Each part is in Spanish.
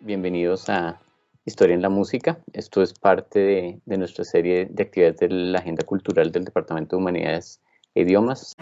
Bienvenidos a Historia en la Música. Esto es parte de nuestra serie de actividades de la Agenda Cultural del Departamento de Humanidades e Idiomas.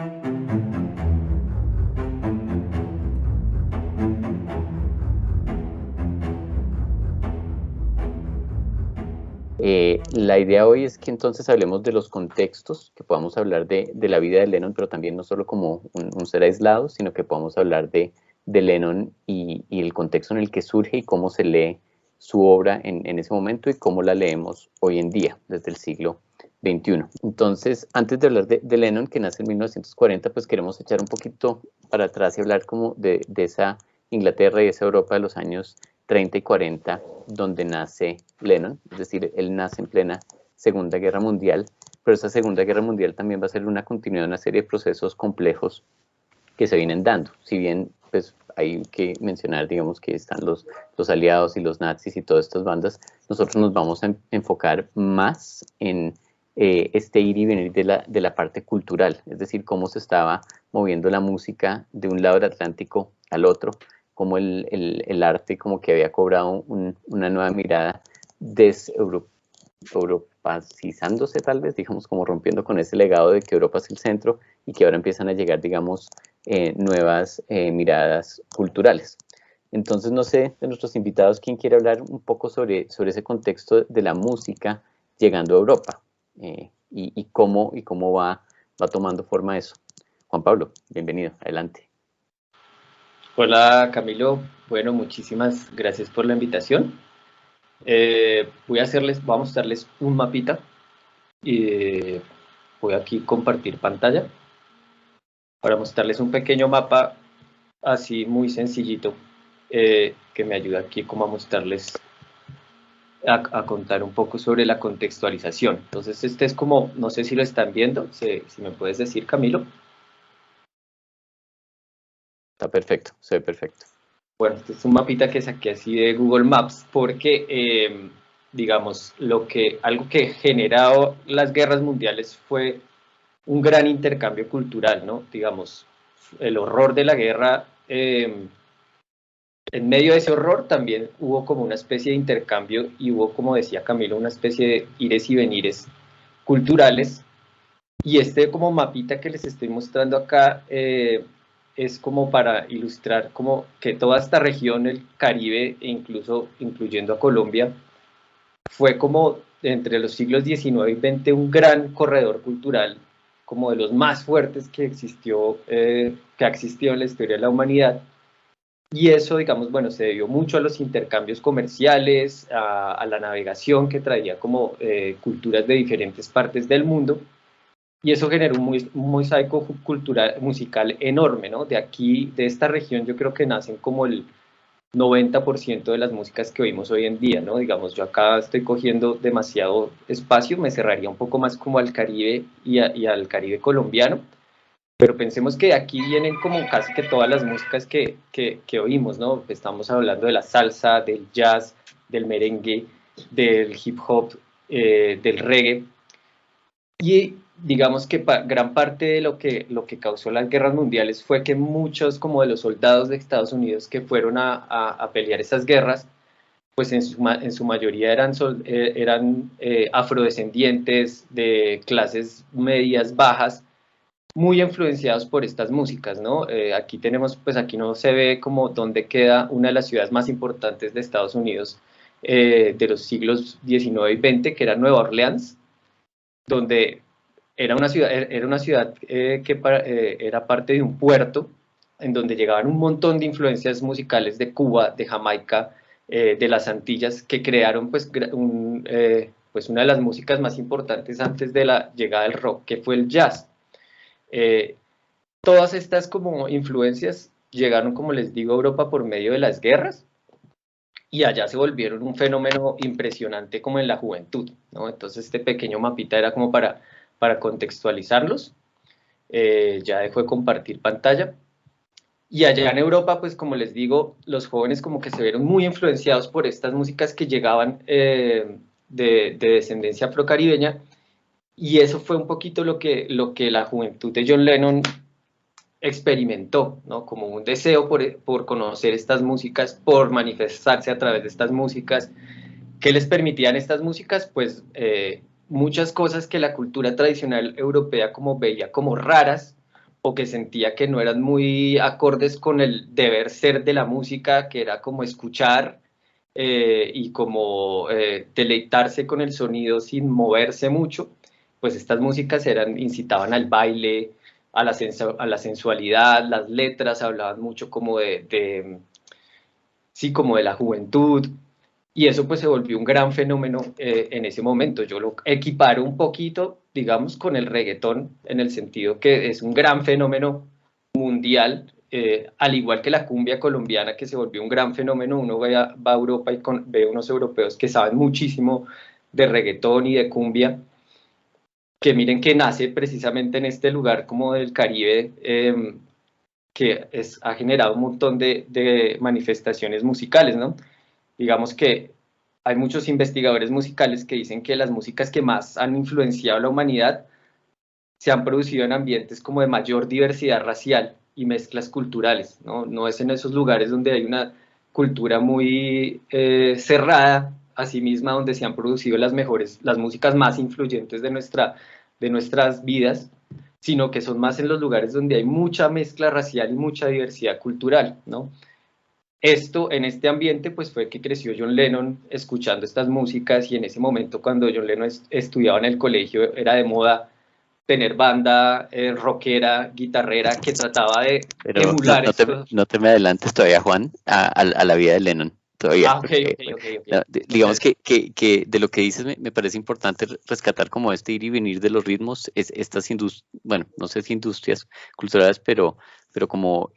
La idea hoy es que entonces hablemos de los contextos, que podamos hablar de la vida de Lennon, pero también no solo como un ser aislado, sino que podamos hablar de Lennon y el contexto en el que surge y cómo se lee su obra en ese momento y cómo la leemos hoy en día, desde el siglo XXI. Entonces, antes de hablar de Lennon, que nace en 1940, pues queremos echar un poquito para atrás y hablar como de esa Inglaterra y esa Europa de los años 30 y 40, donde nace Lennon, es decir, él nace en plena Segunda Guerra Mundial, pero esa Segunda Guerra Mundial también va a ser una continuidad de una serie de procesos complejos que se vienen dando. Si bien pues, hay que mencionar, digamos, que están los aliados y los nazis y todas estas bandas, nosotros nos vamos a enfocar más en este ir y venir de la parte cultural, es decir, cómo se estaba moviendo la música de un lado del Atlántico al otro, cómo el arte como que había cobrado una nueva mirada europacizándose tal vez, digamos, como rompiendo con ese legado de que Europa es el centro y que ahora empiezan a llegar, digamos, nuevas miradas culturales. Entonces, no sé, de nuestros invitados, ¿quién quiere hablar un poco sobre ese contexto de la música llegando a Europa? Y cómo va tomando forma eso. Juan Pablo, bienvenido, adelante. Hola Camilo, bueno, muchísimas gracias por la invitación. Vamos a mostrarles un mapita y voy aquí a compartir pantalla para mostrarles un pequeño mapa así muy sencillito que me ayuda aquí como a mostrarles, a contar un poco sobre la contextualización. Entonces este es como, no sé si lo están viendo, si me puedes decir Camilo. Está perfecto, se ve perfecto. Bueno, este es un mapita que saqué así de Google Maps porque, digamos, algo que generó las guerras mundiales fue un gran intercambio cultural, ¿no? Digamos, el horror de la guerra, en medio de ese horror también hubo como una especie de intercambio y hubo, como decía Camilo, una especie de ires y venires culturales. Y este como mapita que les estoy mostrando acá es como para ilustrar como que toda esta región, el Caribe, e incluso incluyendo a Colombia, fue como entre los siglos XIX y XX un gran corredor cultural, como de los más fuertes que ha existido en la historia de la humanidad. Y eso, digamos, bueno, se debió mucho a los intercambios comerciales, a la navegación que traía como culturas de diferentes partes del mundo. Y eso generó un mosaico cultural, musical enorme, ¿no? De aquí, de esta región, yo creo que nacen como el 90% de las músicas que oímos hoy en día, ¿no? Digamos, yo acá estoy cogiendo demasiado espacio, me cerraría un poco más como al Caribe y al Caribe colombiano, pero pensemos que de aquí vienen como casi que todas las músicas que oímos, ¿no? Estamos hablando de la salsa, del jazz, del merengue, del hip hop, del reggae. Y digamos que gran parte de lo que causó las guerras mundiales fue que muchos como de los soldados de Estados Unidos que fueron a pelear esas guerras, pues en su mayoría eran afrodescendientes de clases medias bajas, muy influenciados por estas músicas, ¿no? Aquí tenemos, pues aquí no se ve como dónde queda una de las ciudades más importantes de Estados Unidos de los siglos XIX y XX, que era Nueva Orleans, donde era una ciudad era parte de un puerto en donde llegaban un montón de influencias musicales de Cuba, de Jamaica, de las Antillas, que crearon pues una de las músicas más importantes antes de la llegada del rock, que fue el jazz. Todas estas como influencias llegaron, como les digo, a Europa por medio de las guerras, y allá se volvieron un fenómeno impresionante como en la juventud, ¿no? Entonces este pequeño mapita era como para contextualizarlos. Ya dejo de compartir pantalla. Y allá en Europa, pues como les digo, los jóvenes como que se vieron muy influenciados por estas músicas que llegaban de descendencia afrocaribeña, y eso fue un poquito lo que la juventud de John Lennon experimentó, ¿no? Como un deseo por conocer estas músicas, por manifestarse a través de estas músicas. ¿Qué les permitían estas músicas? Pues muchas cosas que la cultura tradicional europea como veía como raras o que sentía que no eran muy acordes con el deber ser de la música, que era como escuchar y como deleitarse con el sonido sin moverse mucho, pues estas músicas incitaban al baile, a la sensualidad, las letras hablaban mucho como sí, como de la juventud, y eso pues se volvió un gran fenómeno en ese momento. Yo lo equiparo un poquito, digamos, con el reggaetón, en el sentido que es un gran fenómeno mundial, al igual que la cumbia colombiana, que se volvió un gran fenómeno. Uno va a Europa y ve unos europeos que saben muchísimo de reggaetón y de cumbia, que miren que nace precisamente en este lugar como del Caribe, ha generado un montón de manifestaciones musicales, ¿no? Digamos que hay muchos investigadores musicales que dicen que las músicas que más han influenciado a la humanidad se han producido en ambientes como de mayor diversidad racial y mezclas culturales, ¿no? No es en esos lugares donde hay una cultura muy cerrada a sí misma, donde se han producido las músicas más influyentes de nuestras vidas, sino que son más en los lugares donde hay mucha mezcla racial y mucha diversidad cultural, ¿no? Esto, en este ambiente, pues fue que creció John Lennon escuchando estas músicas, y en ese momento cuando John Lennon estudiaba en el colegio era de moda tener banda rockera, guitarrera, que trataba de Pero emular esto. no te me adelantes todavía, Juan, a la vida de Lennon, todavía, Ah, ok, porque ok, ok, ok. no, digamos Entonces, que de lo que dices me parece importante rescatar como este ir y venir de los ritmos, estas industrias, bueno, no sé si industrias culturales, pero como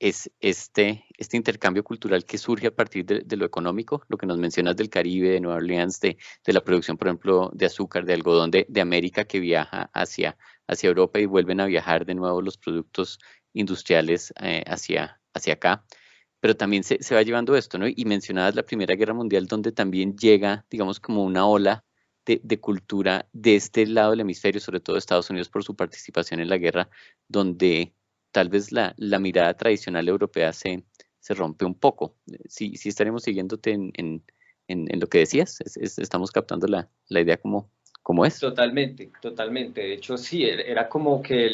es este intercambio cultural que surge a partir de lo económico, lo que nos mencionas del Caribe, de Nueva Orleans, de la producción, por ejemplo, de azúcar, de algodón de América que viaja hacia Europa y vuelven a viajar de nuevo los productos industriales hacia acá. Pero también se va llevando esto, ¿no? Y mencionabas la Primera Guerra Mundial, donde también llega, digamos, como una ola de cultura de este lado del hemisferio, sobre todo Estados Unidos por su participación en la guerra, donde tal vez la mirada tradicional europea se rompe un poco. Sí, sí estaremos siguiéndote en lo que decías, estamos captando la idea como es. totalmente, totalmente. De hecho, sí, era como que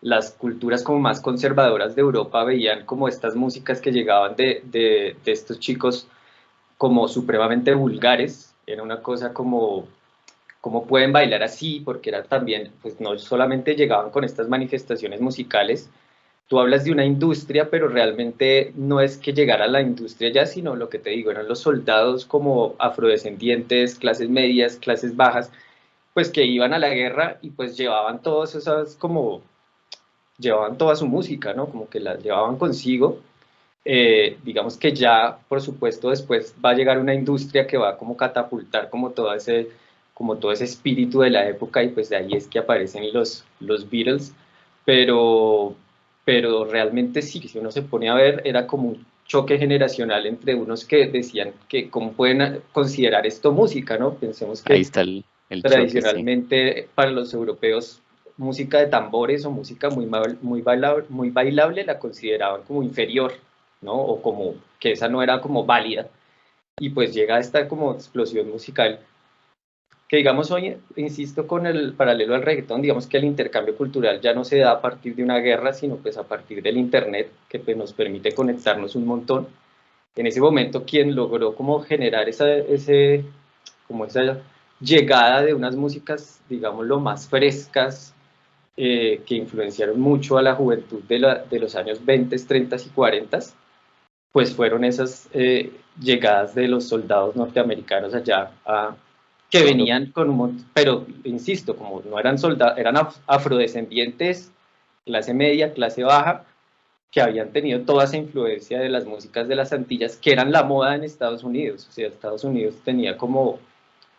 las culturas como más conservadoras de Europa veían como estas músicas que llegaban de estos chicos como supremamente vulgares. Era una cosa como cómo pueden bailar así, porque era también, pues no solamente llegaban con estas manifestaciones musicales. Tú hablas de una industria, pero realmente no es que llegara a la industria ya, sino lo que te digo, eran los soldados como afrodescendientes, clases medias, clases bajas, pues que iban a la guerra y pues llevaban todas esas como, llevaban toda su música, ¿no? Como que la llevaban consigo. Digamos que ya, por supuesto, después va a llegar una industria que va a como catapultar como todo ese espíritu de la época, y pues de ahí es que aparecen los Beatles, pero, pero realmente sí, si uno se pone a ver, era como un choque generacional entre unos que decían que cómo pueden considerar esto música, ¿no? Pensemos Ahí que está el choque, sí. tradicionalmente para los europeos música de tambores o música muy bailable la consideraban como inferior, ¿no? O como que esa no era como válida. Y pues llega esta como explosión musical que, digamos, hoy, insisto, con el paralelo al reggaetón, digamos que el intercambio cultural ya no se da a partir de una guerra, sino pues a partir del internet, que pues nos permite conectarnos un montón. En ese momento, quien logró como generar como esa llegada de unas músicas, digamos, lo más frescas, que influenciaron mucho a la juventud de los años 20, 30 y 40, pues fueron esas llegadas de los soldados norteamericanos allá, que venían con pero insisto, como no eran soldados, eran afrodescendientes, clase media, clase baja, que habían tenido toda esa influencia de las músicas de las Antillas, que eran la moda en Estados Unidos. O sea, Estados Unidos tenía como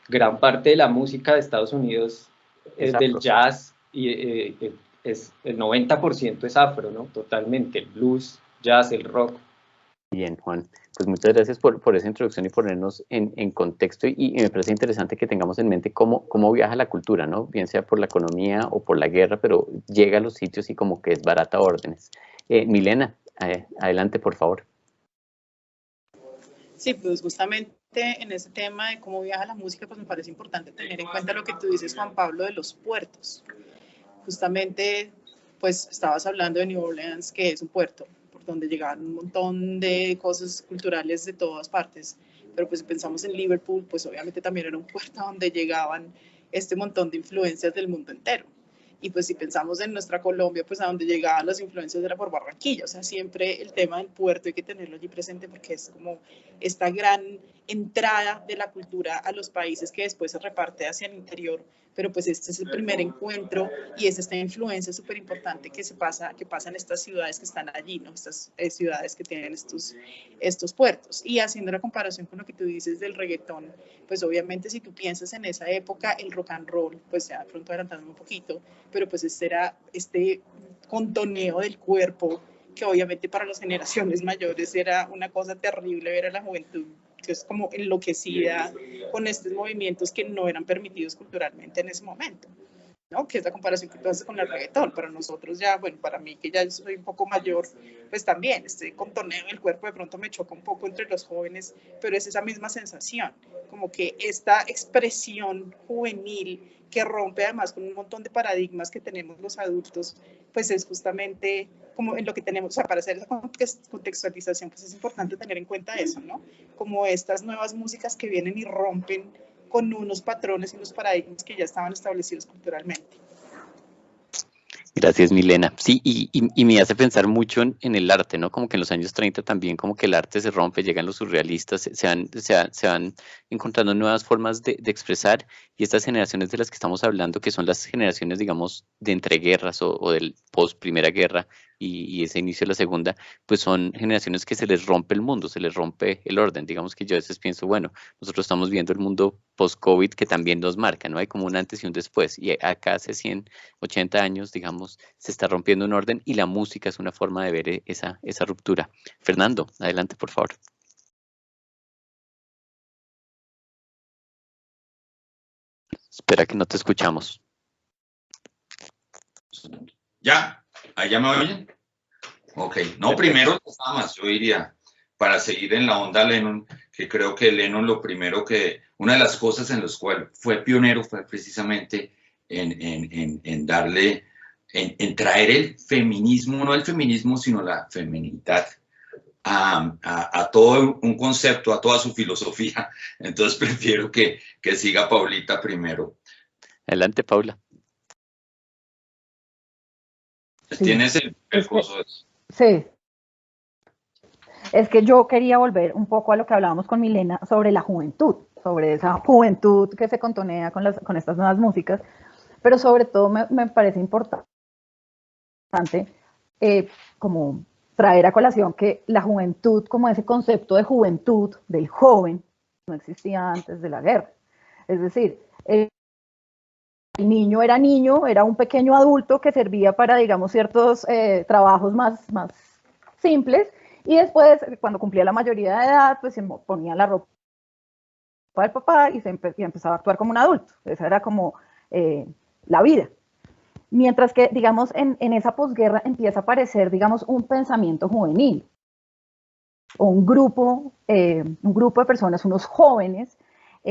gran parte de la música de Estados Unidos, Es del afro. jazz, y el 90% es afro, ¿no? Totalmente, el blues, jazz, el rock. Bien, Juan. Pues muchas gracias por esa introducción y ponernos en contexto y me parece interesante que tengamos en mente cómo viaja la cultura, ¿no? Bien sea por la economía o por la guerra, pero llega a los sitios y como que es barata órdenes. Milena, adelante por favor. Sí, pues justamente en ese tema de cómo viaja la música, pues me parece importante tener en cuenta lo que tú dices, Juan Pablo, de los puertos. Justamente, pues estabas hablando de New Orleans, que es un puerto por donde llegaban un montón de cosas culturales de todas partes, pero pues si pensamos en Liverpool, pues obviamente también era un puerto donde llegaban este montón de influencias del mundo entero. Y pues si pensamos en nuestra Colombia, pues a donde llegaban las influencias era por Barranquilla, o sea, siempre el tema del puerto hay que tenerlo allí presente porque es como esta gran entrada de la cultura a los países que después se reparte hacia el interior, pero pues este es el primer encuentro y es esta influencia súper importante que pasa en estas ciudades que están allí, ¿no? Estas ciudades que tienen estos puertos. Y haciendo la comparación con lo que tú dices del reggaetón, pues obviamente si tú piensas en esa época, el rock and roll, pues ya de pronto adelantándome un poquito, pero pues era este contoneo del cuerpo que obviamente para las generaciones mayores era una cosa terrible ver a la juventud que es como enloquecida con estos movimientos que no eran permitidos culturalmente en ese momento, ¿no? Que es la comparación que tú haces con el reggaetón. Para nosotros ya, bueno, para mí que ya soy un poco mayor, pues también este contoneo del cuerpo de pronto me choca un poco entre los jóvenes, pero es esa misma sensación, como que esta expresión juvenil que rompe además con un montón de paradigmas que tenemos los adultos, pues es justamente como en lo que tenemos, o sea, para hacer esa contextualización, pues es importante tener en cuenta eso, ¿no? Como estas nuevas músicas que vienen y rompen con unos patrones y unos paradigmas que ya estaban establecidos culturalmente. Gracias, Milena. Sí, y me hace pensar mucho en el arte, ¿no? Como que en los años 30 también como que el arte se rompe, llegan los surrealistas, se van encontrando nuevas formas de expresar y estas generaciones de las que estamos hablando, que son las generaciones, digamos, de entreguerras o del post Primera Guerra y ese inicio de la Segunda, pues son generaciones que se les rompe el mundo, se les rompe el orden. Digamos que yo a veces pienso, bueno, nosotros estamos viendo el mundo post-COVID que también nos marca, ¿no? Hay como un antes y un después. Y acá hace 180 años, digamos, se está rompiendo un orden y la música es una forma de ver esa ruptura. Fernando, adelante, por favor. Espera que no te escuchamos. ¿Ya? ¿Allá me oyen? Ok. No, primero, nada más, yo diría, para seguir en la onda Lennon, que creo que Lennon una de las cosas en las cuales fue pionero fue precisamente en darle, en traer el feminismo, no el feminismo, sino la feminidad a todo un concepto, a toda su filosofía. Entonces prefiero que siga Paulita primero. Adelante, Paula. Sí. ¿Tienes el coso? Sí. Es que yo quería volver un poco a lo que hablábamos con Milena sobre la juventud, sobre esa juventud que se contonea con estas nuevas músicas, pero sobre todo me parece importante como traer a colación que la juventud, como ese concepto de juventud, del joven, no existía antes de la guerra. Es decir, el niño, era un pequeño adulto que servía para, digamos, ciertos trabajos más simples, y después, cuando cumplía la mayoría de edad, pues se ponía la ropa del papá y empezaba a actuar como un adulto. Esa era como la vida. Mientras que, digamos, en esa posguerra empieza a aparecer, digamos, un pensamiento juvenil, o un grupo de personas, unos jóvenes,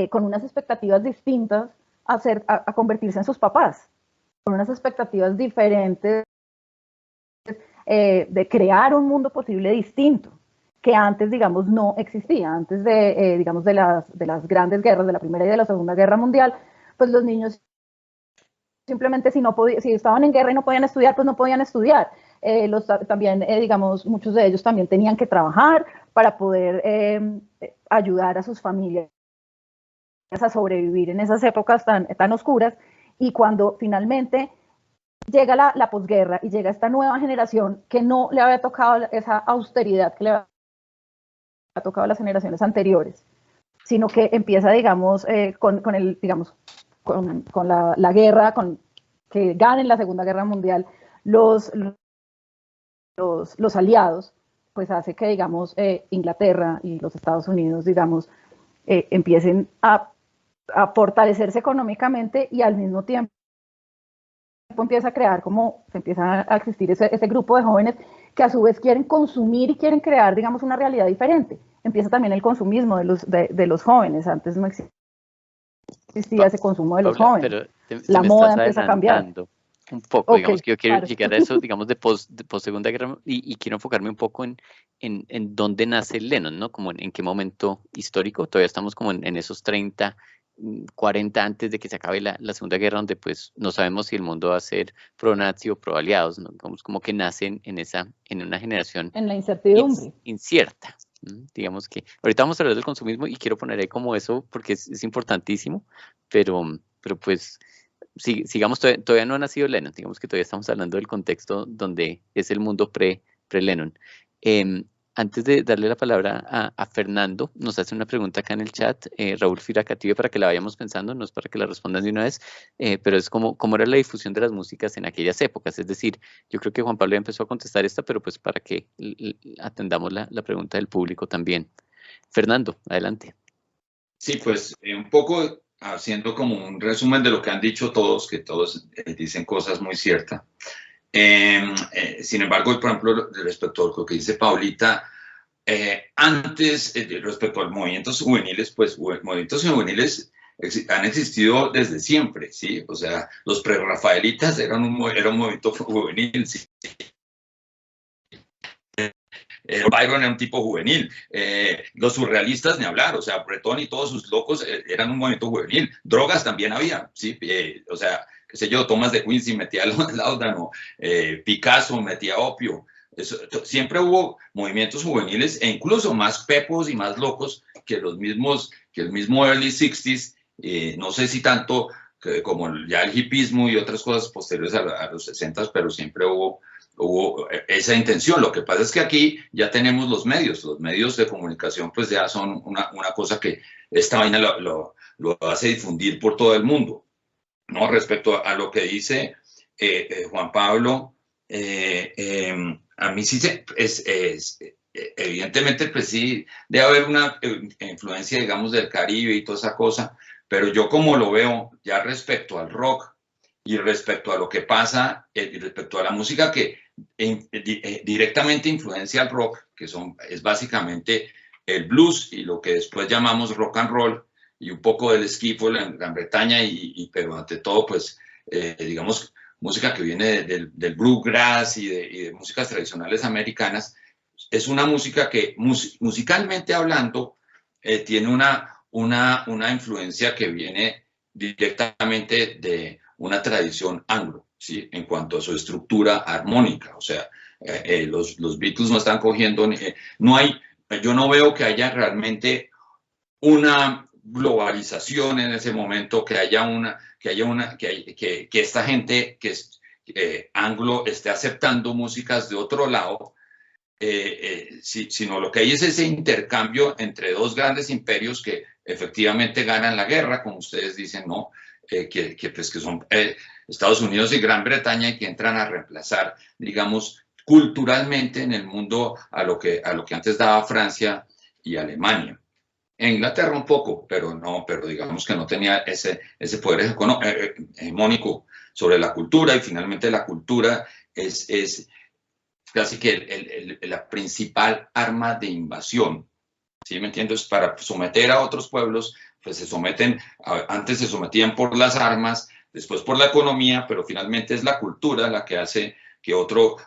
con unas expectativas distintas a convertirse en sus papás, con unas expectativas diferentes de crear un mundo posible distinto, que antes, digamos, no existía. Antes de, digamos, de las grandes guerras, de la Primera y de la Segunda Guerra Mundial, pues los niños simplemente si estaban en guerra y no podían estudiar, pues no podían estudiar. También, digamos, muchos de ellos también tenían que trabajar para poder ayudar a sus familias a sobrevivir en esas épocas tan oscuras, y cuando finalmente llega la posguerra y llega esta nueva generación que no le había tocado esa austeridad que le había tocado a las generaciones anteriores, sino que empieza, digamos, con la guerra, que ganen la Segunda Guerra Mundial los aliados, pues hace que, digamos, Inglaterra y los Estados Unidos, digamos, empiecen a fortalecerse económicamente y al mismo tiempo empieza a crear como, empieza a existir ese grupo de jóvenes que a su vez quieren consumir y quieren crear, digamos, una realidad diferente. Empieza también el consumismo de los jóvenes, antes no existía ese consumo de los jóvenes. Pero la moda empieza a cambiar. Un poco, digamos que yo quiero llegar a eso, digamos, de post Segunda Guerra y quiero enfocarme un poco en dónde nace Lennon, ¿no? Como en qué momento histórico, todavía estamos como en esos 30, 40 antes de que se acabe la Segunda Guerra, donde pues no sabemos si el mundo va a ser pro-nazi o pro-aliados, ¿no? Como que nacen en una generación en la incertidumbre. Incierta. Digamos que ahorita vamos a hablar del consumismo y quiero poner ahí como eso porque es importantísimo, pero pues sigamos, todavía no ha nacido Lennon, digamos que todavía estamos hablando del contexto donde es el mundo pre-Lennon. Antes de darle la palabra a Fernando, nos hace una pregunta acá en el chat, Raúl Firacative, para que la vayamos pensando, no es para que la respondan de una vez, pero es cómo era la difusión de las músicas en aquellas épocas. Es decir, yo creo que Juan Pablo ya empezó a contestar esta, pero pues para que atendamos la pregunta del público también. Fernando, adelante. Sí, pues un poco haciendo como un resumen de lo que han dicho todos, que todos dicen cosas muy ciertas. Sin embargo, por ejemplo, respecto a lo que dice Paulita, antes, respecto a los movimientos juveniles, pues movimientos juveniles han existido desde siempre, ¿sí? O sea, los prerrafaelitas eran un movimiento juvenil, ¿sí? Byron era un tipo juvenil, los surrealistas ni hablar, o sea, Breton y todos sus locos eran un movimiento juvenil, drogas también había, ¿sí? O sea, qué sé yo, Thomas de Quincy metía láudano, Picasso metía opio, siempre hubo movimientos juveniles e incluso más pepos y más locos que el mismo early 60s, no sé si tanto como ya el hipismo y otras cosas posteriores a los 60s, pero siempre hubo esa intención. Lo que pasa es que aquí ya tenemos los medios de comunicación pues ya son una cosa que esta vaina lo hace difundir por todo el mundo, ¿no? Respecto a lo que dice Juan Pablo, a mí sí evidentemente pues sí debe haber una influencia, digamos, del Caribe y toda esa cosa, pero yo como lo veo ya respecto al rock y respecto a lo que pasa, y respecto a la música que directamente influencia al rock, que es básicamente el blues y lo que después llamamos rock and roll, y un poco del skiffle en Gran Bretaña, pero ante todo, pues, digamos, música que viene del bluegrass y de músicas tradicionales americanas, es una música que musicalmente hablando tiene una influencia que viene directamente de una tradición anglo, ¿sí? En cuanto a su estructura armónica, o sea, los Beatles no están cogiendo, yo no veo que haya realmente una globalización en ese momento, que esta gente que es anglo esté aceptando músicas de otro lado, sino lo que hay es ese intercambio entre dos grandes imperios que efectivamente ganan la guerra, como ustedes dicen, ¿no? Que son Estados Unidos y Gran Bretaña, y que entran a reemplazar, digamos, culturalmente en el mundo a lo que antes daba Francia y Alemania. En Inglaterra un poco, pero digamos que no tenía ese poder hegemónico sobre la cultura, y finalmente la cultura es casi que la principal arma de invasión, ¿sí me entiendes? Para someter a otros pueblos, pues antes se sometían por las armas, después por la economía, pero finalmente es la cultura la que hace que otro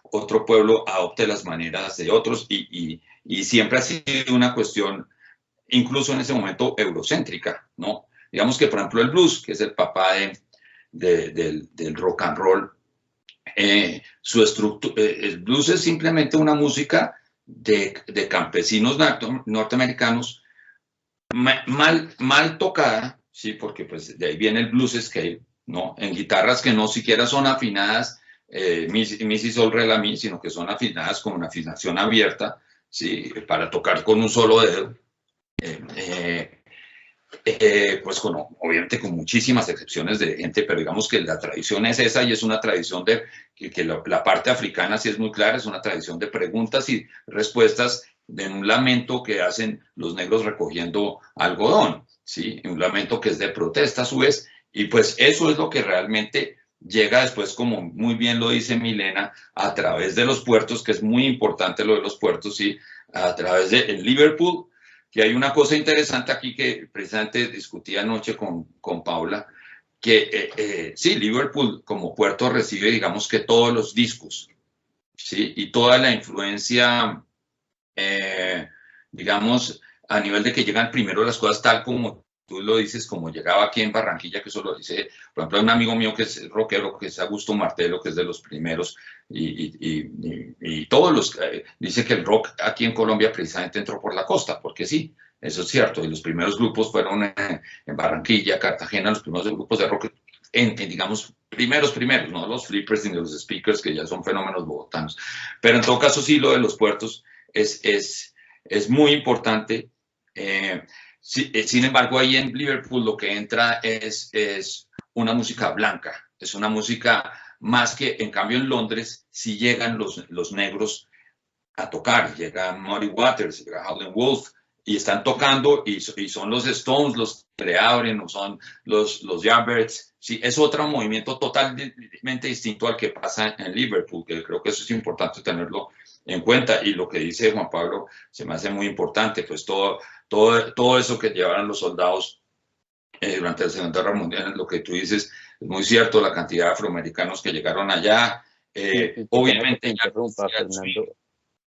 pueblo adopte las maneras de otros, y siempre ha sido una cuestión, incluso en ese momento, eurocéntrica, ¿no? Digamos que, por ejemplo, el blues, que es el papá del rock and roll, su estructura, el blues es simplemente una música de campesinos norteamericanos mal tocada, ¿sí? Porque pues de ahí viene el blues scale, ¿no? En guitarras que no siquiera son afinadas mi, si, sol, re, la, mi, sino que son afinadas con una afinación abierta, ¿sí? Para tocar con un solo dedo. pues obviamente con muchísimas excepciones de gente, pero digamos que la tradición es esa y es una tradición de que la parte africana sí es muy clara, es una tradición de preguntas y respuestas en un lamento que hacen los negros recogiendo algodón, ¿sí? Un lamento que es de protesta a su vez, y pues eso es lo que realmente llega después, como muy bien lo dice Milena, a través de los puertos, que es muy importante lo de los puertos, ¿sí? A través de Liverpool, que hay una cosa interesante aquí que precisamente discutí anoche con Paula, que sí, Liverpool como puerto recibe, digamos que todos los discos, ¿sí? Y toda la influencia, digamos, a nivel de que llegan primero las cosas tal como tú lo dices, como llegaba aquí en Barranquilla, que eso lo dice, por ejemplo, un amigo mío que es rockero, que es Augusto Martelo, que es de los primeros, y todos los, dice que el rock aquí en Colombia precisamente entró por la costa, porque sí, eso es cierto, y los primeros grupos fueron en Barranquilla, Cartagena, los primeros grupos de rock, digamos, primeros, no los flippers ni los speakers, que ya son fenómenos bogotanos, pero en todo caso sí, lo de los puertos es muy importante. Sin embargo, ahí en Liverpool lo que entra es una música blanca, es una música más que, en cambio, en Londres sí llegan los negros a tocar, llega Muddy Waters, llega Howlin' Wolf, y están tocando, y son los Stones los que le abren, o son los Yardbirds. Sí, es otro movimiento totalmente distinto al que pasa en Liverpool, que creo que eso es importante tenerlo en cuenta, y lo que dice Juan Pablo se me hace muy importante, pues todo eso que llevaron los soldados durante la Segunda Guerra Mundial, lo que tú dices es muy cierto, la cantidad de afroamericanos que llegaron allá, obviamente ya Fernando,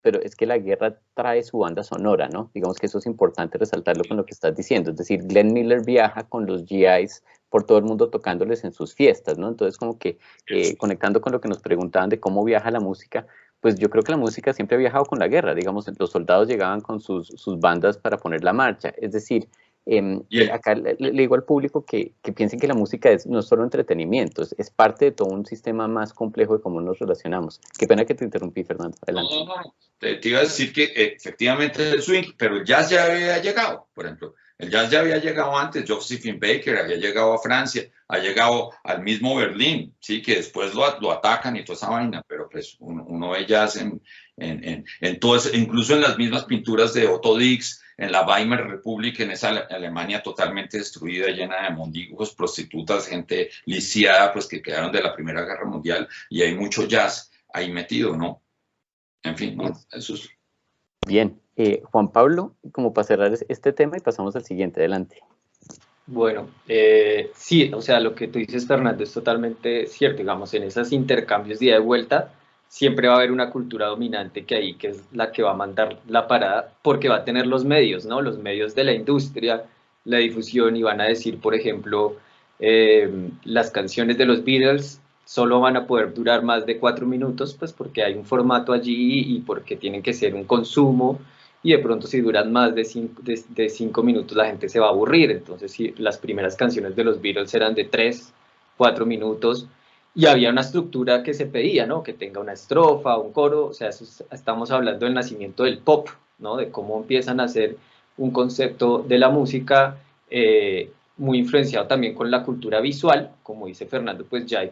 pero es que la guerra trae su banda sonora, ¿no? Digamos que eso es importante resaltarlo con lo que estás diciendo, es decir, Glenn Miller viaja con los GIs por todo el mundo tocándoles en sus fiestas, ¿no? Entonces como que conectando con lo que nos preguntaban de cómo viaja la música, pues yo creo que la música siempre ha viajado con la guerra, digamos, los soldados llegaban con sus bandas para poner la marcha, es decir, acá le digo al público que piensen que la música no es solo entretenimiento, es parte de todo un sistema más complejo de cómo nos relacionamos. Qué pena que te interrumpí, Fernando. Adelante. No. Te iba a decir que efectivamente el swing, pero el jazz ya había llegado, por ejemplo. El jazz ya había llegado antes, Josephine Baker había llegado a Francia, ha llegado al mismo Berlín, sí, que después lo atacan y toda esa vaina, pero pues uno ve jazz en todo eso, incluso en las mismas pinturas de Otto Dix, en la Weimar Republic, en esa Alemania totalmente destruida, llena de mondiguos, prostitutas, gente lisiada, pues que quedaron de la Primera Guerra Mundial, y hay mucho jazz ahí metido, ¿no? En fin, ¿no? Eso es. Bien, Juan Pablo, como para cerrar este tema y pasamos al siguiente, adelante. Bueno, sí, o sea, lo que tú dices, Fernando, es totalmente cierto, digamos, en esos intercambios de ida y vuelta, siempre va a haber una cultura dominante que es la que va a mandar la parada, porque va a tener los medios, ¿no? Los medios de la industria, la difusión, y van a decir, por ejemplo, las canciones de los Beatles solo van a poder durar más de 4 minutos, pues porque hay un formato allí y porque tienen que ser un consumo, y de pronto si duran más de 5 minutos la gente se va a aburrir. Entonces si las primeras canciones de los Beatles eran de 3, 4 minutos, y había una estructura que se pedía, ¿no? Que tenga una estrofa, un coro, o sea, estamos hablando del nacimiento del pop, ¿no? De cómo empiezan a hacer un concepto de la música, muy influenciado también con la cultura visual, como dice Fernando, pues ya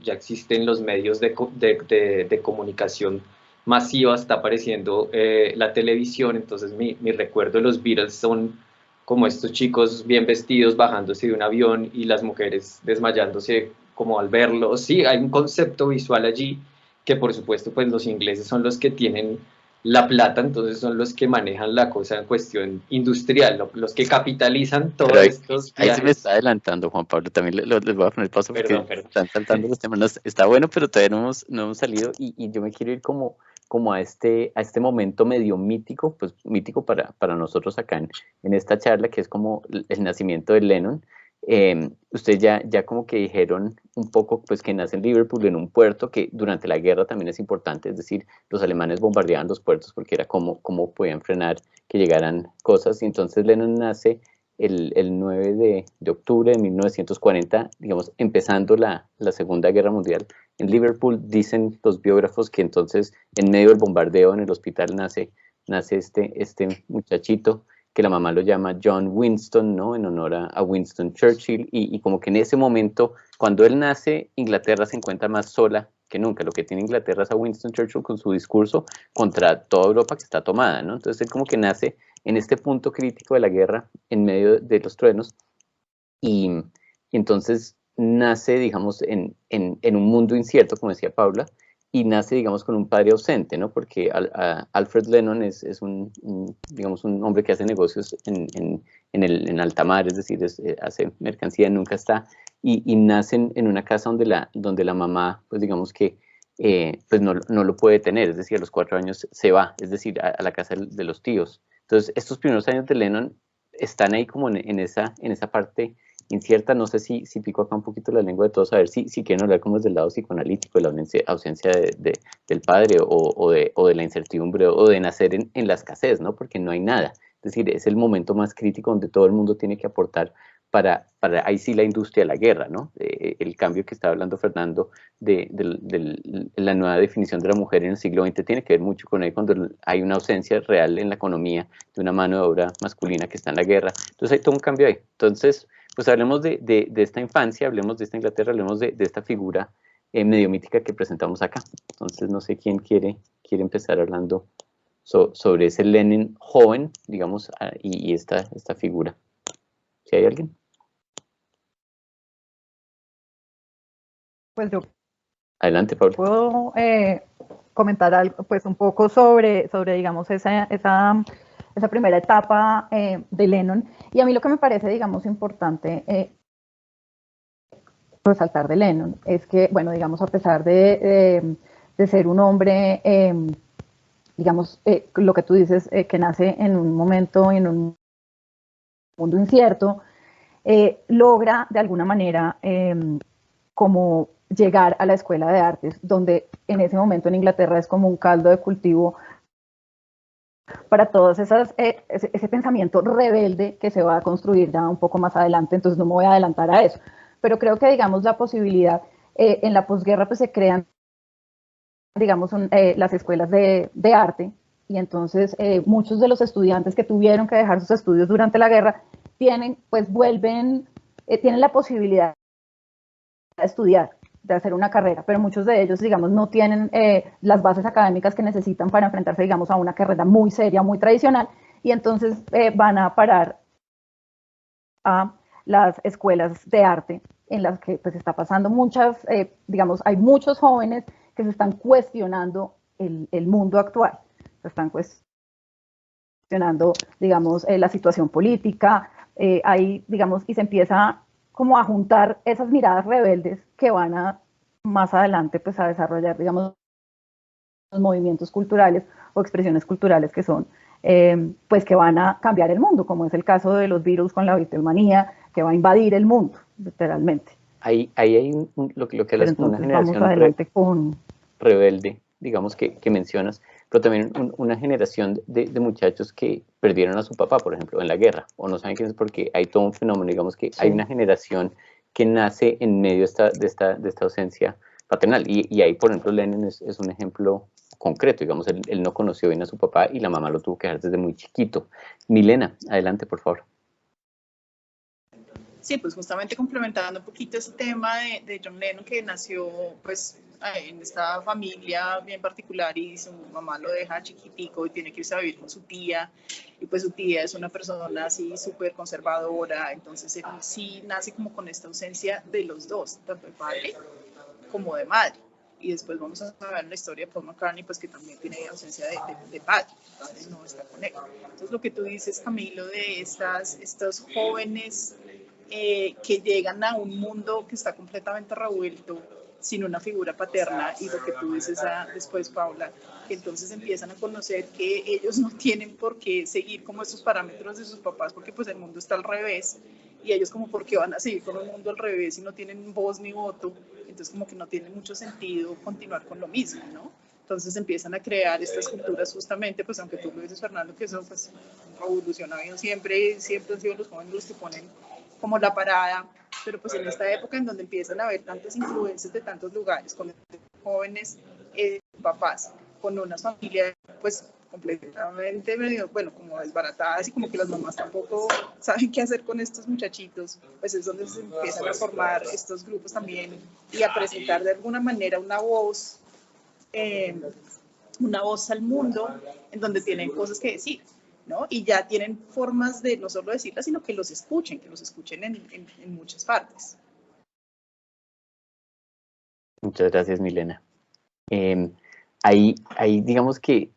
existen los medios de comunicación masiva, está apareciendo la televisión. Entonces mi recuerdo de los Beatles son como estos chicos bien vestidos bajándose de un avión y las mujeres desmayándose como al verlo. Sí, hay un concepto visual allí que por supuesto pues los ingleses son los que tienen la plata, entonces son los que manejan la cosa en cuestión industrial, los que capitalizan todos estos viajes. Ahí se me está adelantando, Juan Pablo, también les voy a poner paso porque están saltando los temas. Está bueno, pero todavía no hemos salido y yo me quiero ir como a este momento medio mítico, pues mítico para nosotros acá en esta charla, que es como el nacimiento de Lennon. Ustedes ya como que dijeron un poco pues que nace en Liverpool, en un puerto que durante la guerra también es importante, es decir, los alemanes bombardeaban los puertos porque era cómo podían frenar que llegaran cosas, y entonces Lennon nace el 9 de octubre de 1940, digamos, empezando la Segunda Guerra Mundial. En Liverpool dicen los biógrafos que entonces en medio del bombardeo en el hospital nace este muchachito que la mamá lo llama John Winston, ¿no? En honor a Winston Churchill, y como que en ese momento, cuando él nace, Inglaterra se encuentra más sola que nunca. Lo que tiene Inglaterra es a Winston Churchill con su discurso contra toda Europa que está tomada, ¿no? Entonces él como que nace en este punto crítico de la guerra, en medio de los truenos, y entonces nace, digamos, en un mundo incierto, como decía Paula, y nace, digamos, con un padre ausente, ¿no? Porque Alfred Lennon es digamos, un hombre que hace negocios en alta mar, es decir, hace mercancía, nunca está, y nace en una casa donde la mamá, pues digamos que, pues no lo puede tener, es decir, a los 4 años se va, es decir, a la casa de los tíos. Entonces, estos primeros años de Lennon están ahí como en esa parte incierta. No sé si pico acá un poquito la lengua de todos, a ver si quieren hablar como desde el lado psicoanalítico, de la ausencia del padre, o de la incertidumbre, o de nacer en la escasez, ¿no? Porque no hay nada. Es decir, es el momento más crítico donde todo el mundo tiene que aportar para ahí sí la industria de la guerra, ¿no? El cambio que estaba hablando Fernando de la nueva definición de la mujer en el siglo XX tiene que ver mucho con ahí, cuando hay una ausencia real en la economía de una mano de obra masculina que está en la guerra. Entonces hay todo un cambio ahí. Entonces, pues hablemos de esta infancia, hablemos de esta Inglaterra, hablemos de esta figura medio mítica que presentamos acá. Entonces, no sé quién quiere empezar hablando sobre ese Lenin joven, digamos, y esta figura. ¿Si hay alguien? Pues yo Adelante, Paula. puedo comentar algo, pues un poco sobre digamos, esa primera etapa de Lennon. Y a mí lo que me parece, digamos, importante resaltar de Lennon es que, bueno, digamos, a pesar de ser un hombre, digamos, lo que tú dices, que nace en un momento, en un mundo incierto, logra de alguna manera como llegar a la escuela de artes, donde en ese momento en Inglaterra es como un caldo de cultivo para todos ese pensamiento rebelde que se va a construir ya un poco más adelante. Entonces no me voy a adelantar a eso, pero creo que, digamos, la posibilidad en la posguerra, pues se crean, digamos, las escuelas de arte, y entonces muchos de los estudiantes que tuvieron que dejar sus estudios durante la guerra tienen la posibilidad de estudiar, de hacer una carrera, pero muchos de ellos, digamos, no tienen las bases académicas que necesitan para enfrentarse, digamos, a una carrera muy seria, muy tradicional, y entonces van a parar a las escuelas de arte, en las que pues está pasando digamos, hay muchos jóvenes que se están cuestionando el mundo actual, se están cuestionando, digamos, la situación política, digamos, y se empieza como a juntar esas miradas rebeldes que van a más adelante pues a desarrollar, digamos, los movimientos culturales o expresiones culturales que son pues que van a cambiar el mundo, como es el caso de los Beatles con la Beatlemanía, que va a invadir el mundo, literalmente. Ahí hay lo que hablas como una generación rebelde, digamos, que mencionas, pero también una generación de muchachos que perdieron a su papá, por ejemplo, en la guerra, o no saben quién es, porque hay todo un fenómeno, digamos, que hay una generación que nace en medio de esta ausencia paternal, y ahí, por ejemplo, Lenin es un ejemplo concreto, digamos, él no conoció bien a su papá y la mamá lo tuvo que dejar desde muy chiquito. Milena, adelante, por favor. Sí, pues justamente complementando un poquito ese tema de John Lennon, que nació pues en esta familia bien particular, y su mamá lo deja chiquitico y tiene que irse a vivir con su tía, y pues su tía es una persona así súper conservadora. Entonces él sí nace como con esta ausencia de los dos, tanto de padre como de madre. Y después vamos a ver la historia de Paul McCartney, pues que también tiene ausencia de padre, entonces no está con él. Entonces lo que tú dices, Camilo, de estos jóvenes que llegan a un mundo que está completamente revuelto, sin una figura paterna, y lo que tú dices después, Paula, que entonces empiezan a conocer que ellos no tienen por qué seguir como estos parámetros de sus papás, porque pues el mundo está al revés, y ellos como por qué van a seguir con un mundo al revés y no tienen voz ni voto. Entonces como que no tiene mucho sentido continuar con lo mismo, ¿no? Entonces empiezan a crear estas culturas justamente, pues aunque tú lo dices, Fernando, que eso pues revoluciona bien, siempre han sido los jóvenes los que ponen como la parada, pero pues en esta época en donde empiezan a haber tantas influencias de tantos lugares, con jóvenes papás, con unas familias pues completamente medio, bueno, como desbaratadas y como que las mamás tampoco saben qué hacer con estos muchachitos, pues es donde se empiezan a formar estos grupos también y a presentar de alguna manera una voz al mundo en donde tienen cosas que decir, ¿no? Y ya tienen formas de no solo decirlas, sino que los escuchen en muchas partes. Muchas gracias, Milena. Ahí digamos que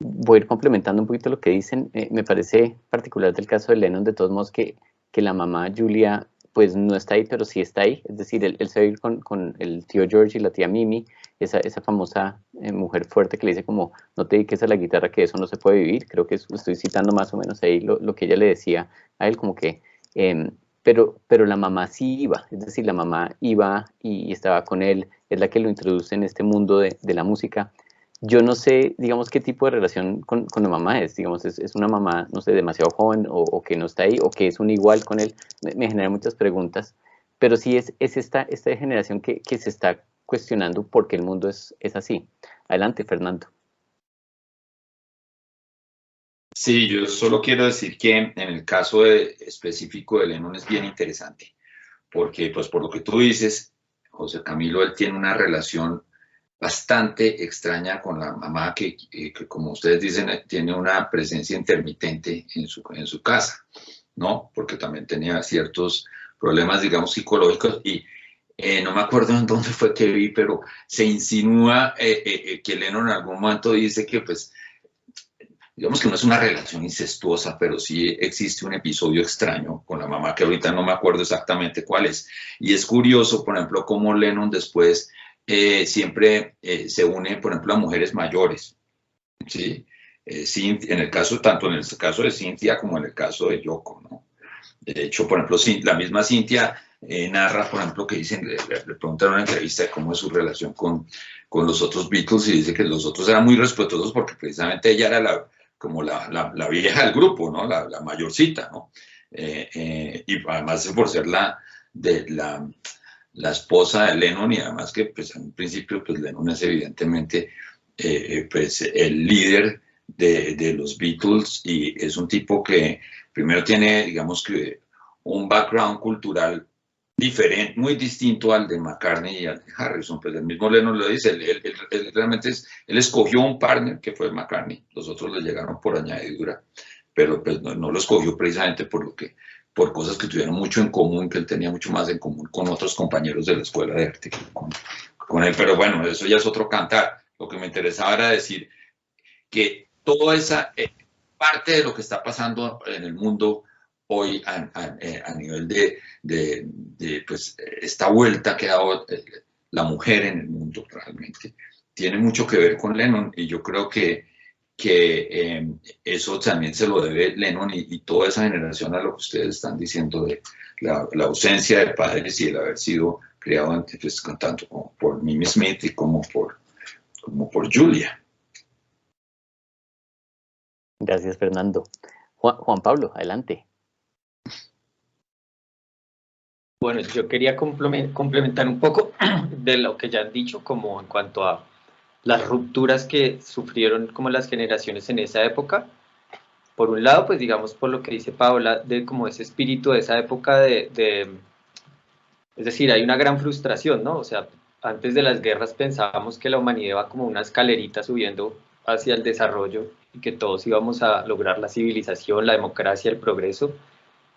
voy a ir complementando un poquito lo que dicen. Me parece particular del caso de Lennon, de todos modos, que la mamá Julia pues no está ahí, pero sí está ahí. Es decir, él se va a ir con el tío George y la tía Mimi, esa famosa mujer fuerte que le dice como, no te dediques a la guitarra, que eso no se puede vivir. Creo que estoy citando más o menos ahí lo que ella le decía a él, como que... pero la mamá sí iba, es decir, la mamá iba y estaba con él, es la que lo introduce en este mundo de la música. Yo no sé, digamos, qué tipo de relación con la mamá es, digamos, es una mamá, no sé, demasiado joven o que no está ahí o que es un igual con él, me genera muchas preguntas, pero sí es esta generación que se está cuestionando por qué el mundo es así. Adelante, Fernando. Sí, yo solo quiero decir que en el caso específico de Lennon es bien interesante, porque pues por lo que tú dices, José Camilo, él tiene una relación bastante extraña con la mamá que como ustedes dicen, tiene una presencia intermitente en su casa, ¿no? Porque también tenía ciertos problemas, digamos, psicológicos y no me acuerdo en dónde fue que vi, pero se insinúa que Lennon en algún momento dice que pues digamos que no es una relación incestuosa, pero sí existe un episodio extraño con la mamá, que ahorita no me acuerdo exactamente cuál es. Y es curioso, por ejemplo, cómo Lennon después siempre se une, por ejemplo, a mujeres mayores. ¿Sí? En el caso, tanto en el caso de Cynthia como en el caso de Yoko, ¿no? De hecho, por ejemplo, la misma Cynthia narra, por ejemplo, que dicen, le preguntaron en una entrevista de cómo es su relación con los otros Beatles y dice que los otros eran muy respetuosos porque precisamente ella era como la vieja del grupo, ¿no? La mayorcita, ¿no? Y además por ser la esposa de Lennon y además que pues en un principio pues Lennon es evidentemente pues el líder de los Beatles y es un tipo que primero tiene digamos que un background cultural diferente, muy distinto al de McCartney y al de Harrison, pues el mismo Lennon lo dice, él realmente él escogió un partner que fue McCartney, los otros le llegaron por añadidura, pero pues no lo escogió precisamente por cosas que tuvieron mucho en común, que él tenía mucho más en común con otros compañeros de la escuela de arte con él, pero bueno, eso ya es otro cantar. Lo que me interesaba era decir que toda esa parte de lo que está pasando en el mundo hoy a nivel de pues, esta vuelta que ha dado la mujer en el mundo realmente, tiene mucho que ver con Lennon y yo creo que eso también se lo debe Lennon y toda esa generación a lo que ustedes están diciendo de la ausencia de padres y el haber sido criado pues, tanto como por Mimi Smith y como por Julia. Gracias, Fernando. Juan Pablo, adelante. Bueno, yo quería complementar un poco de lo que ya han dicho, como en cuanto a las rupturas que sufrieron como las generaciones en esa época. Por un lado, pues digamos por lo que dice Paola, de como ese espíritu de esa época es decir, hay una gran frustración, ¿no? O sea, antes de las guerras pensábamos que la humanidad iba como una escalerita subiendo hacia el desarrollo y que todos íbamos a lograr la civilización, la democracia, el progreso,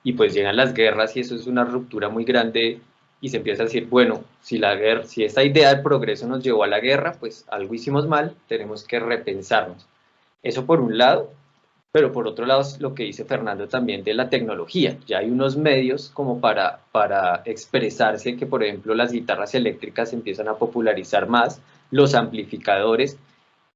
y pues llegan las guerras y eso es una ruptura muy grande y se empieza a decir, bueno, si esta idea del progreso nos llevó a la guerra, pues algo hicimos mal, tenemos que repensarnos. Eso por un lado, pero por otro lado lo que dice Fernando también de la tecnología, ya hay unos medios como para expresarse que por ejemplo las guitarras eléctricas empiezan a popularizar más, los amplificadores,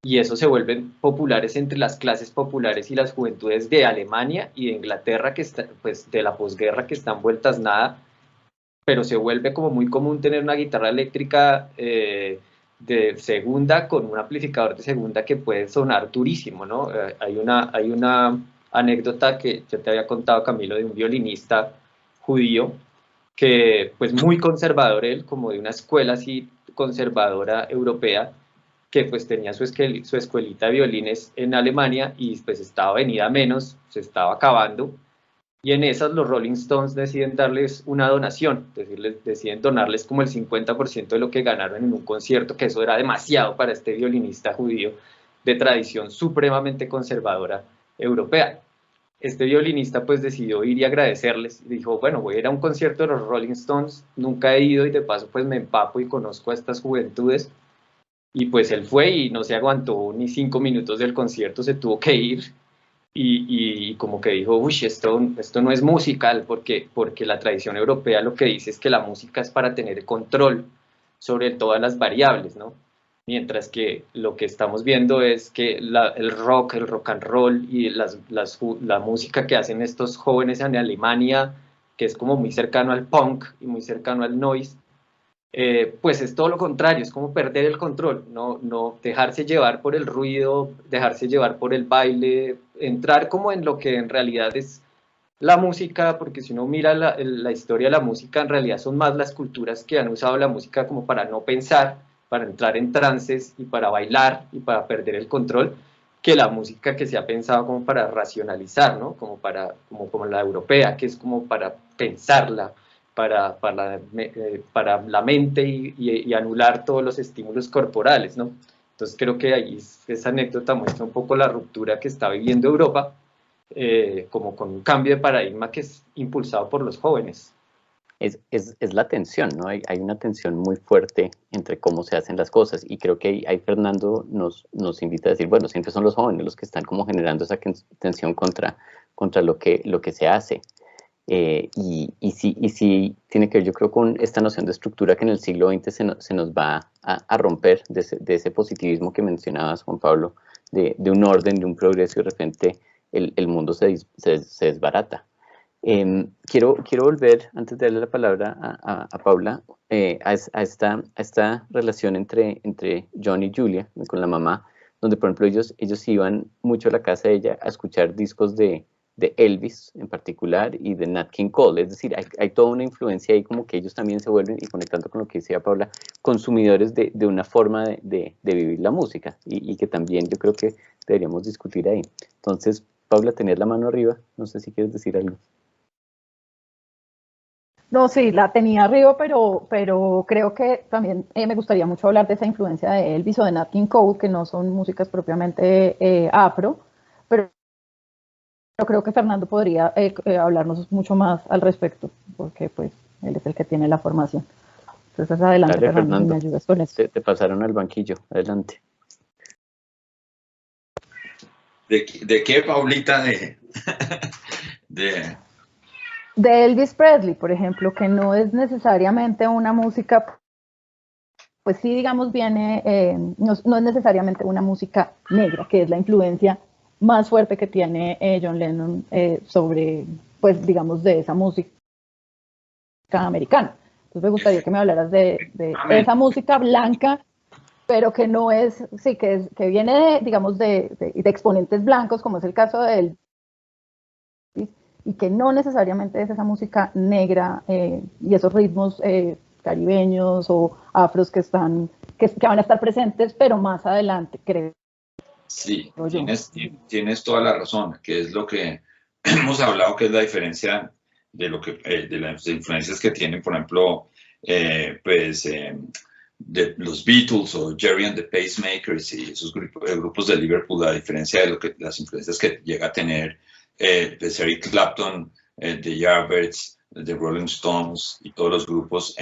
y eso se vuelven populares entre las clases populares y las juventudes de Alemania y de Inglaterra, que está, pues de la posguerra, que están vueltas nada, pero se vuelve como muy común tener una guitarra eléctrica de segunda con un amplificador de segunda que puede sonar durísimo, ¿no? Hay una anécdota que yo te había contado, Camilo, de un violinista judío que pues muy conservador él, como de una escuela así conservadora europea, que pues tenía su escuelita de violines en Alemania y pues estaba venida menos, se estaba acabando, y en esas los Rolling Stones deciden darles una donación, es decir, deciden donarles como el 50% de lo que ganaron en un concierto, que eso era demasiado para este violinista judío de tradición supremamente conservadora europea. Este violinista pues decidió ir y agradecerles, dijo, bueno, voy a ir a un concierto de los Rolling Stones, nunca he ido y de paso pues me empapo y conozco a estas juventudes, y pues él fue y no se aguantó ni 5 minutos del concierto, se tuvo que ir y como que dijo, uy, esto no es musical, porque la tradición europea lo que dice es que la música es para tener control sobre todas las variables, ¿no? Mientras que lo que estamos viendo es que el rock and roll y la música que hacen estos jóvenes en Alemania, que es como muy cercano al punk y muy cercano al noise, pues es todo lo contrario, es como perder el control, no dejarse llevar por el ruido, dejarse llevar por el baile, entrar como en lo que en realidad es la música, porque si uno mira la historia de la música, en realidad son más las culturas que han usado la música como para no pensar, para entrar en trances y para bailar y para perder el control, que la música que se ha pensado como para racionalizar, ¿no? Como la europea, que es como para pensarla, para la mente y anular todos los estímulos corporales, ¿no? Entonces creo que ahí esa anécdota muestra un poco la ruptura que está viviendo Europa, como con un cambio de paradigma que es impulsado por los jóvenes. Es la tensión, ¿no? Hay una tensión muy fuerte entre cómo se hacen las cosas, y creo que ahí Fernando nos invita a decir, bueno, siempre son los jóvenes los que están como generando esa tensión contra lo que se hace. Y sí tiene que ver, yo creo, con esta noción de estructura que en el siglo XX se nos va a romper, de ese positivismo que mencionabas, Juan Pablo, de un orden, de un progreso, y de repente el mundo se desbarata. Quiero volver, antes de darle la palabra a Paula, a esta relación entre John y Julia, con la mamá, donde por ejemplo ellos iban mucho a la casa de ella a escuchar discos de Elvis en particular y de Nat King Cole. Es decir, hay toda una influencia ahí, como que ellos también se vuelven, y conectando con lo que decía Paula, consumidores de una forma de vivir la música, y que también yo creo que deberíamos discutir ahí. Entonces, Paula, tenías la mano arriba, no sé si quieres decir algo. No, sí, la tenía arriba, pero creo que también me gustaría mucho hablar de esa influencia de Elvis o de Nat King Cole, que no son músicas propiamente afro, pero creo que Fernando podría hablarnos mucho más al respecto, porque pues él es el que tiene la formación. Entonces adelante, Dale, Fernando, Fernando, si me ayudas con eso. te pasaron al banquillo, adelante. ¿De qué, Paulita? De Elvis Presley, por ejemplo, que no es necesariamente una música, pues sí, digamos, no es necesariamente una música negra, que es la influencia más fuerte que tiene John Lennon sobre, pues digamos, de esa música americana. Entonces me gustaría que me hablaras de esa música blanca, pero que no es, sí, que viene digamos, de exponentes blancos, como es el caso de él, y que no necesariamente es esa música negra y esos ritmos caribeños o afros que van a estar presentes, pero más adelante, creo. Sí, tienes toda la razón, que es lo que hemos hablado, que es la diferencia de las influencias que tienen, por ejemplo, de los Beatles o Jerry and the Pacemakers y esos grupos de Liverpool, a diferencia de las influencias que llega a tener de Eric Clapton, de Yardbirds, de Rolling Stones y todos los grupos,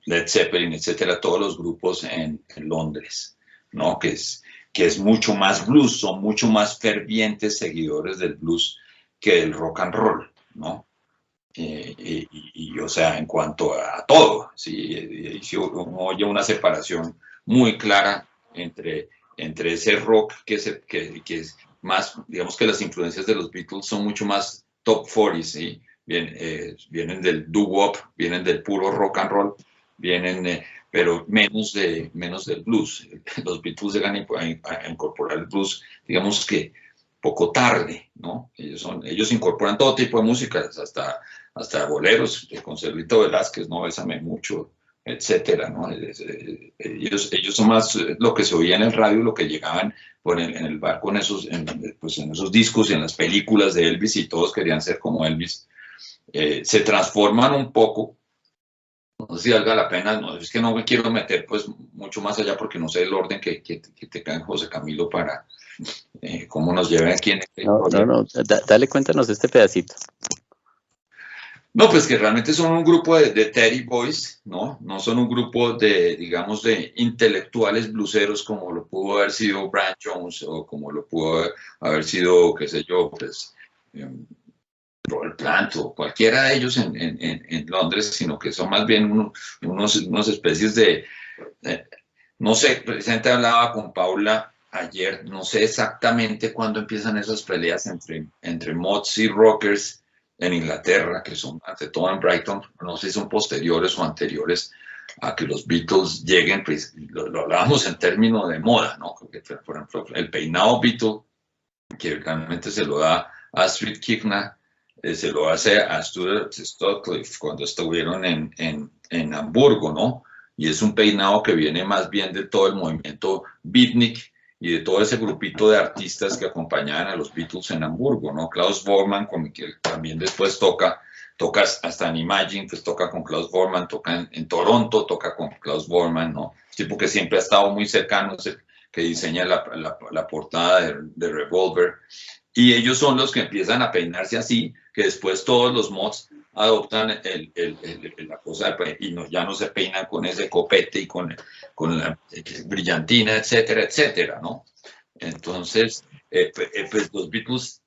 Led Zeppelin, etcétera, todos los grupos en Londres, ¿no? Que es mucho más blues, son mucho más fervientes seguidores del blues que del rock and roll, ¿no? O sea, en cuanto a todo, ¿sí? Si uno oye una separación muy clara entre ese rock que es más, digamos que las influencias de los Beatles son mucho más top 40, ¿sí? Vienen del doo-wop, vienen del puro rock and roll, pero menos del blues. Los Beatles llegan a incorporar el blues, digamos que poco tarde, ¿no? Ellos incorporan todo tipo de música, hasta boleros, de Consuelo Velázquez, ¿no? Bésame mucho, etcétera, ¿no? Ellos son más lo que se oía en el radio, lo que llegaban en el barco, pues en esos discos y en las películas de Elvis, y todos querían ser como Elvis. Se transforman un poco, no sé si valga la pena, no, es que no me quiero meter pues mucho más allá porque no sé el orden que te cae José Camilo para cómo nos lleven aquí en este No, dale, cuéntanos este pedacito. No, pues que realmente son un grupo de Teddy Boys, ¿no? No son un grupo de, digamos, de intelectuales bluseros como lo pudo haber sido Brian Jones o como lo pudo haber sido, qué sé yo, pues, Robert Plant o cualquiera de ellos en Londres, sino que son más bien unos especies no sé, precisamente hablaba con Paula ayer, no sé exactamente cuándo empiezan esas peleas entre mods y rockers en Inglaterra, que son ante todo en Brighton, no sé si son posteriores o anteriores a que los Beatles lleguen, pues lo hablábamos en términos de moda, ¿no? Porque, por ejemplo, el peinado Beatle, que realmente se lo da a Astrid Kirchner, se lo hace a Stuart Sutcliffe cuando estuvieron en Hamburgo, ¿no? Y es un peinado que viene más bien de todo el movimiento beatnik y de todo ese grupito de artistas que acompañaban a los Beatles en Hamburgo, ¿no? Klaus Voormann, con que también después toca hasta en Imagine, pues toca con Klaus Voormann, toca en Toronto, toca con Klaus Voormann, ¿no? Tipo que siempre ha estado muy cercano, es el que diseña la portada de Revolver. Y ellos son los que empiezan a peinarse así, que después todos los mods adoptan la cosa y ya no se peinan con ese copete y con la brillantina, etcétera, etcétera, ¿no? Entonces, pues los Beatles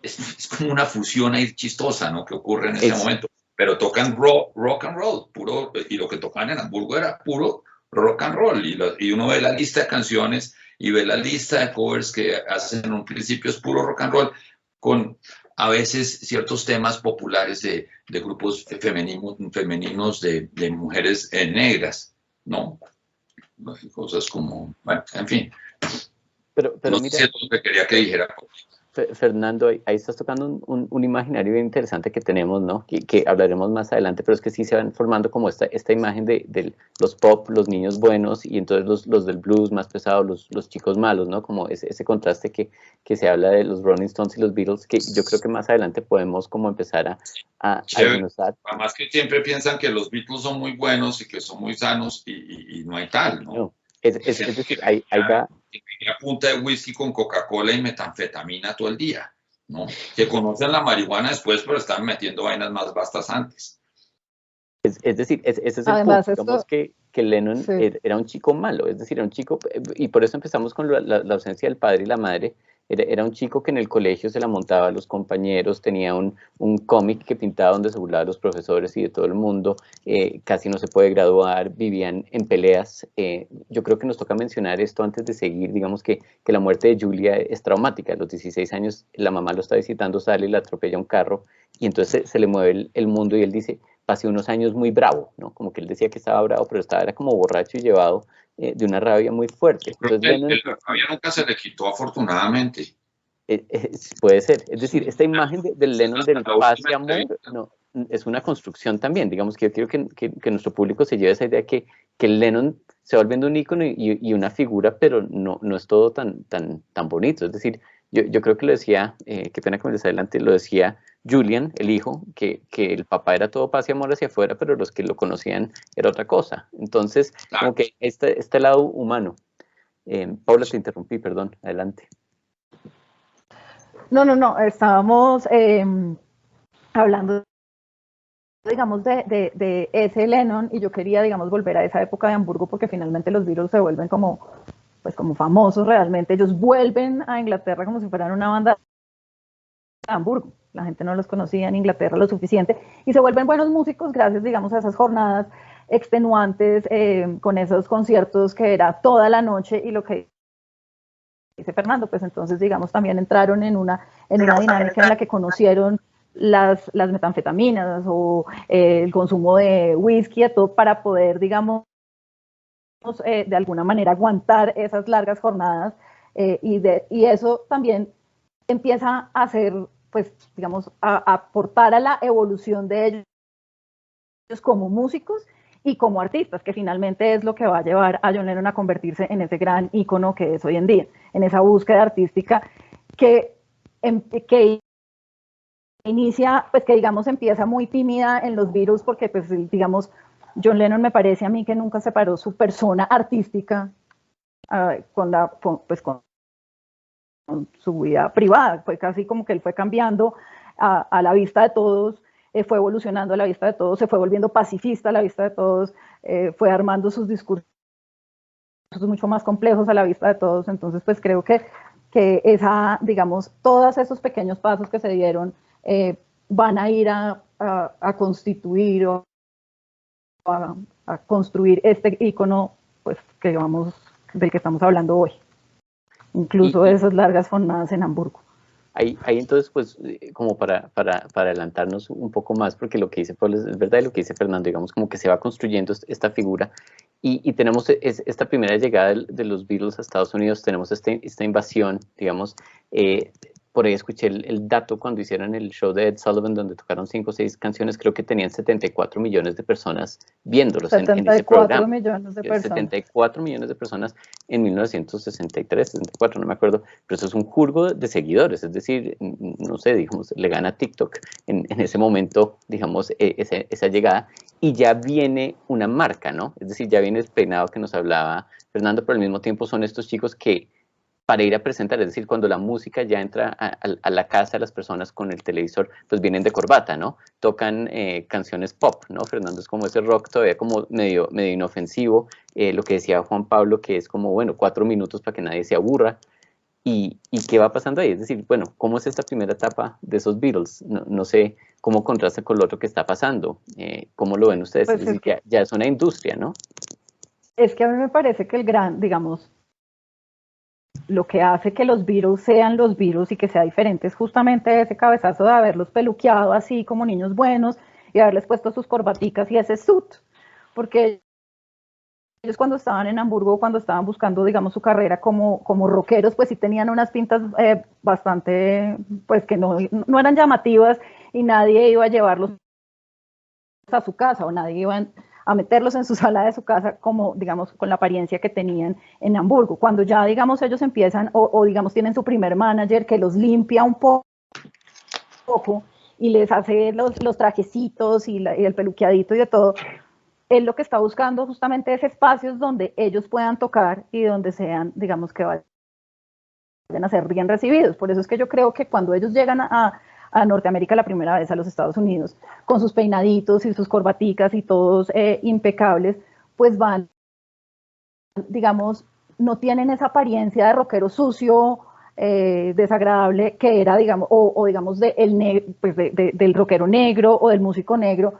es como una fusión ahí chistosa, ¿no? Que ocurre en ese momento. Pero tocan rock and roll, puro, y lo que tocan en Hamburgo era puro rock and roll. Y uno ve la lista de canciones y ve la lista de covers que hacen en un principio, es puro rock and roll, con a veces ciertos temas populares de grupos femeninos de mujeres negras, ¿no? Cosas como, bueno, en fin. Pero no mira, sé si es lo que quería que dijera. Fernando, ahí estás tocando un imaginario bien interesante que tenemos, ¿no? Que hablaremos más adelante, pero es que sí se van formando como esta imagen de los pop, los niños buenos, y entonces los del blues más pesados, los chicos malos, ¿no? Como ese contraste que se habla de los Rolling Stones y los Beatles, que yo creo que más adelante podemos como empezar a desmenuzar. Además que siempre piensan que los Beatles son muy buenos y que son muy sanos y no hay tal, ¿no? No, es decir, ahí va. A punta de whisky con Coca-Cola y metanfetamina todo el día, ¿no? Que conocen la marihuana después, pero están metiendo vainas más vastas antes. Es decir, ese es el Además, punto. Digamos que Lennon sí. era un chico malo, es decir, era un chico, y por eso empezamos con la ausencia del padre y la madre. Era un chico que en el colegio se la montaba a los compañeros, tenía un cómic que pintaba donde se burlaba de los profesores y de todo el mundo, casi no se puede graduar, vivían en peleas. Yo creo que nos toca mencionar esto antes de seguir, digamos que la muerte de Julia es traumática. A los 16 años la mamá lo está visitando, sale y le atropella un carro, y entonces se le mueve el mundo y él dice, pasé unos años muy bravo, ¿no? Como que él decía que estaba bravo, pero era como borracho y llevado de una rabia muy fuerte. Entonces, la rabia nunca se le quitó, afortunadamente. Puede ser. Es decir, esta imagen del Lennon del paz y amor no, es una construcción también. Digamos que yo quiero que nuestro público se lleve esa idea que el Lennon se va volviendo un ícono y una figura, pero no es todo tan bonito. Es decir, yo creo que lo decía, qué pena que me des adelante, lo decía Julian, el hijo, que el papá era todo paz y amor hacia afuera, pero los que lo conocían era otra cosa. Entonces, como que este lado humano. Paula, te interrumpí, perdón, adelante. No, estábamos hablando, digamos, de ese Lennon, y yo quería, digamos, volver a esa época de Hamburgo, porque finalmente los Beatles se vuelven como famosos realmente. Ellos vuelven a Inglaterra como si fueran una banda de Hamburgo. La gente no los conocía en Inglaterra lo suficiente, y se vuelven buenos músicos gracias, digamos, a esas jornadas extenuantes, con esos conciertos que era toda la noche, y lo que dice Fernando, pues entonces, digamos, también entraron en una dinámica en la que conocieron las metanfetaminas o el consumo de whisky, todo para poder, digamos, de alguna manera aguantar esas largas jornadas, y eso también empieza a hacer, pues, digamos, a aportar a la evolución de ellos como músicos, y como artistas, que finalmente es lo que va a llevar a John Lennon a convertirse en ese gran ícono que es hoy en día, en esa búsqueda artística que inicia, pues que digamos empieza muy tímida en los Beatles, porque pues digamos John Lennon me parece a mí que nunca separó su persona artística con su vida privada, fue casi como que él fue cambiando a la vista de todos, fue evolucionando a la vista de todos, se fue volviendo pacifista a la vista de todos, fue armando sus discursos mucho más complejos a la vista de todos. Entonces pues creo que esa, digamos, todos esos pequeños pasos que se dieron van a ir a constituir o a construir este ícono, pues, del que estamos hablando hoy, incluso de esas largas jornadas en Hamburgo. Ahí entonces, pues, como para adelantarnos un poco más, porque lo que dice Pablo es verdad y lo que dice Fernando, digamos, como que se va construyendo esta figura, y tenemos esta primera llegada de los Beatles a Estados Unidos, tenemos esta invasión, digamos, por ahí escuché el dato cuando hicieron el show de Ed Sullivan, donde tocaron 5 o 6 canciones, creo que tenían 74 millones de personas viéndolos en ese programa. 74 millones de personas. 74 millones de personas en 1963, 64, no me acuerdo, pero eso es un jurgo de seguidores, es decir, no sé, digamos, le gana TikTok en ese momento, digamos, esa llegada, y ya viene una marca, ¿no? Es decir, ya viene el peinado que nos hablaba Fernando, pero al mismo tiempo son estos chicos que para ir a presentar, es decir, cuando la música ya entra a la casa de las personas con el televisor, pues vienen de corbata, ¿no? Tocan canciones pop, ¿no? Fernando es como ese rock todavía como medio inofensivo, lo que decía Juan Pablo, que es como, bueno, 4 minutos para que nadie se aburra, y ¿qué va pasando ahí? Es decir, bueno, ¿cómo es esta primera etapa de esos Beatles? No sé cómo contrasta con lo otro que está pasando, ¿cómo lo ven ustedes? Pues es decir, que ya es una industria, ¿no? Es que a mí me parece que digamos, lo que hace que los Beatles sean los Beatles y que sea diferente es justamente ese cabezazo de haberlos peluqueado así como niños buenos y haberles puesto sus corbaticas y ese suit, porque ellos cuando estaban en Hamburgo, cuando estaban buscando, digamos, su carrera como rockeros, pues sí tenían unas pintas bastante, pues que no eran llamativas, y nadie iba a llevarlos a su casa, o nadie iba a meterlos en su sala de su casa como, digamos, con la apariencia que tenían en Hamburgo. Cuando ya, digamos, ellos empiezan, o digamos, tienen su primer manager que los limpia un poco y les hace los trajecitos y el peluqueadito y de todo, él lo que está buscando justamente es espacios donde ellos puedan tocar y donde sean, digamos, que vayan a ser bien recibidos. Por eso es que yo creo que cuando ellos llegan a Norteamérica la primera vez, a los Estados Unidos, con sus peinaditos y sus corbaticas y todos impecables, pues van, digamos, no tienen esa apariencia de rockero sucio, desagradable, que era, digamos, o digamos, del rockero negro o del músico negro,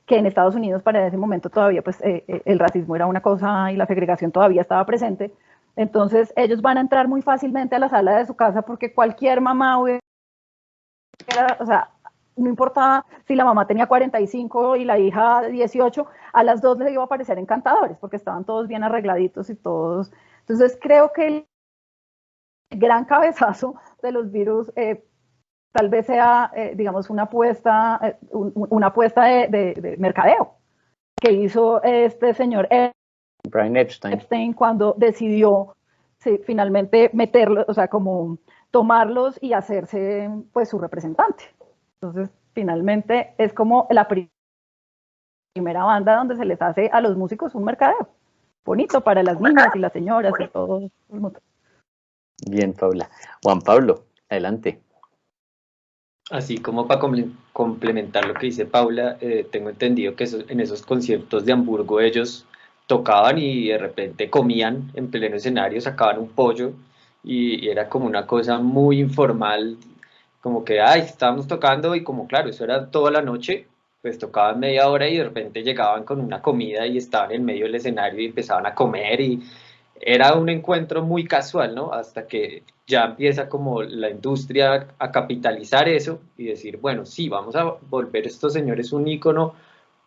que en Estados Unidos para ese momento todavía pues el racismo era una cosa y la segregación todavía estaba presente. Entonces ellos van a entrar muy fácilmente a la sala de su casa porque cualquier mamá hubiera, o sea, no importaba si la mamá tenía 45 y la hija 18, a las dos les iba a parecer encantadores porque estaban todos bien arregladitos y todos. Entonces creo que el gran cabezazo de los Beatles tal vez sea, digamos, una apuesta de mercadeo que hizo este señor Brian Epstein cuando decidió finalmente meterlos, o sea, como tomarlos y hacerse pues su representante. Entonces, finalmente es como la primera banda donde se les hace a los músicos un mercadeo bonito para las niñas y las señoras y todo. Bien, Paula. Juan Pablo, adelante. Así como para complementar lo que dice Paula, tengo entendido que en esos conciertos de Hamburgo ellos tocaban y de repente comían en pleno escenario, sacaban un pollo y era como una cosa muy informal, como que, ay, estábamos tocando y como claro, eso era toda la noche, pues tocaban media hora y de repente llegaban con una comida y estaban en medio del escenario y empezaban a comer y era un encuentro muy casual, ¿no? Hasta que ya empieza como la industria a capitalizar eso y decir, bueno, sí, vamos a volver estos señores un ícono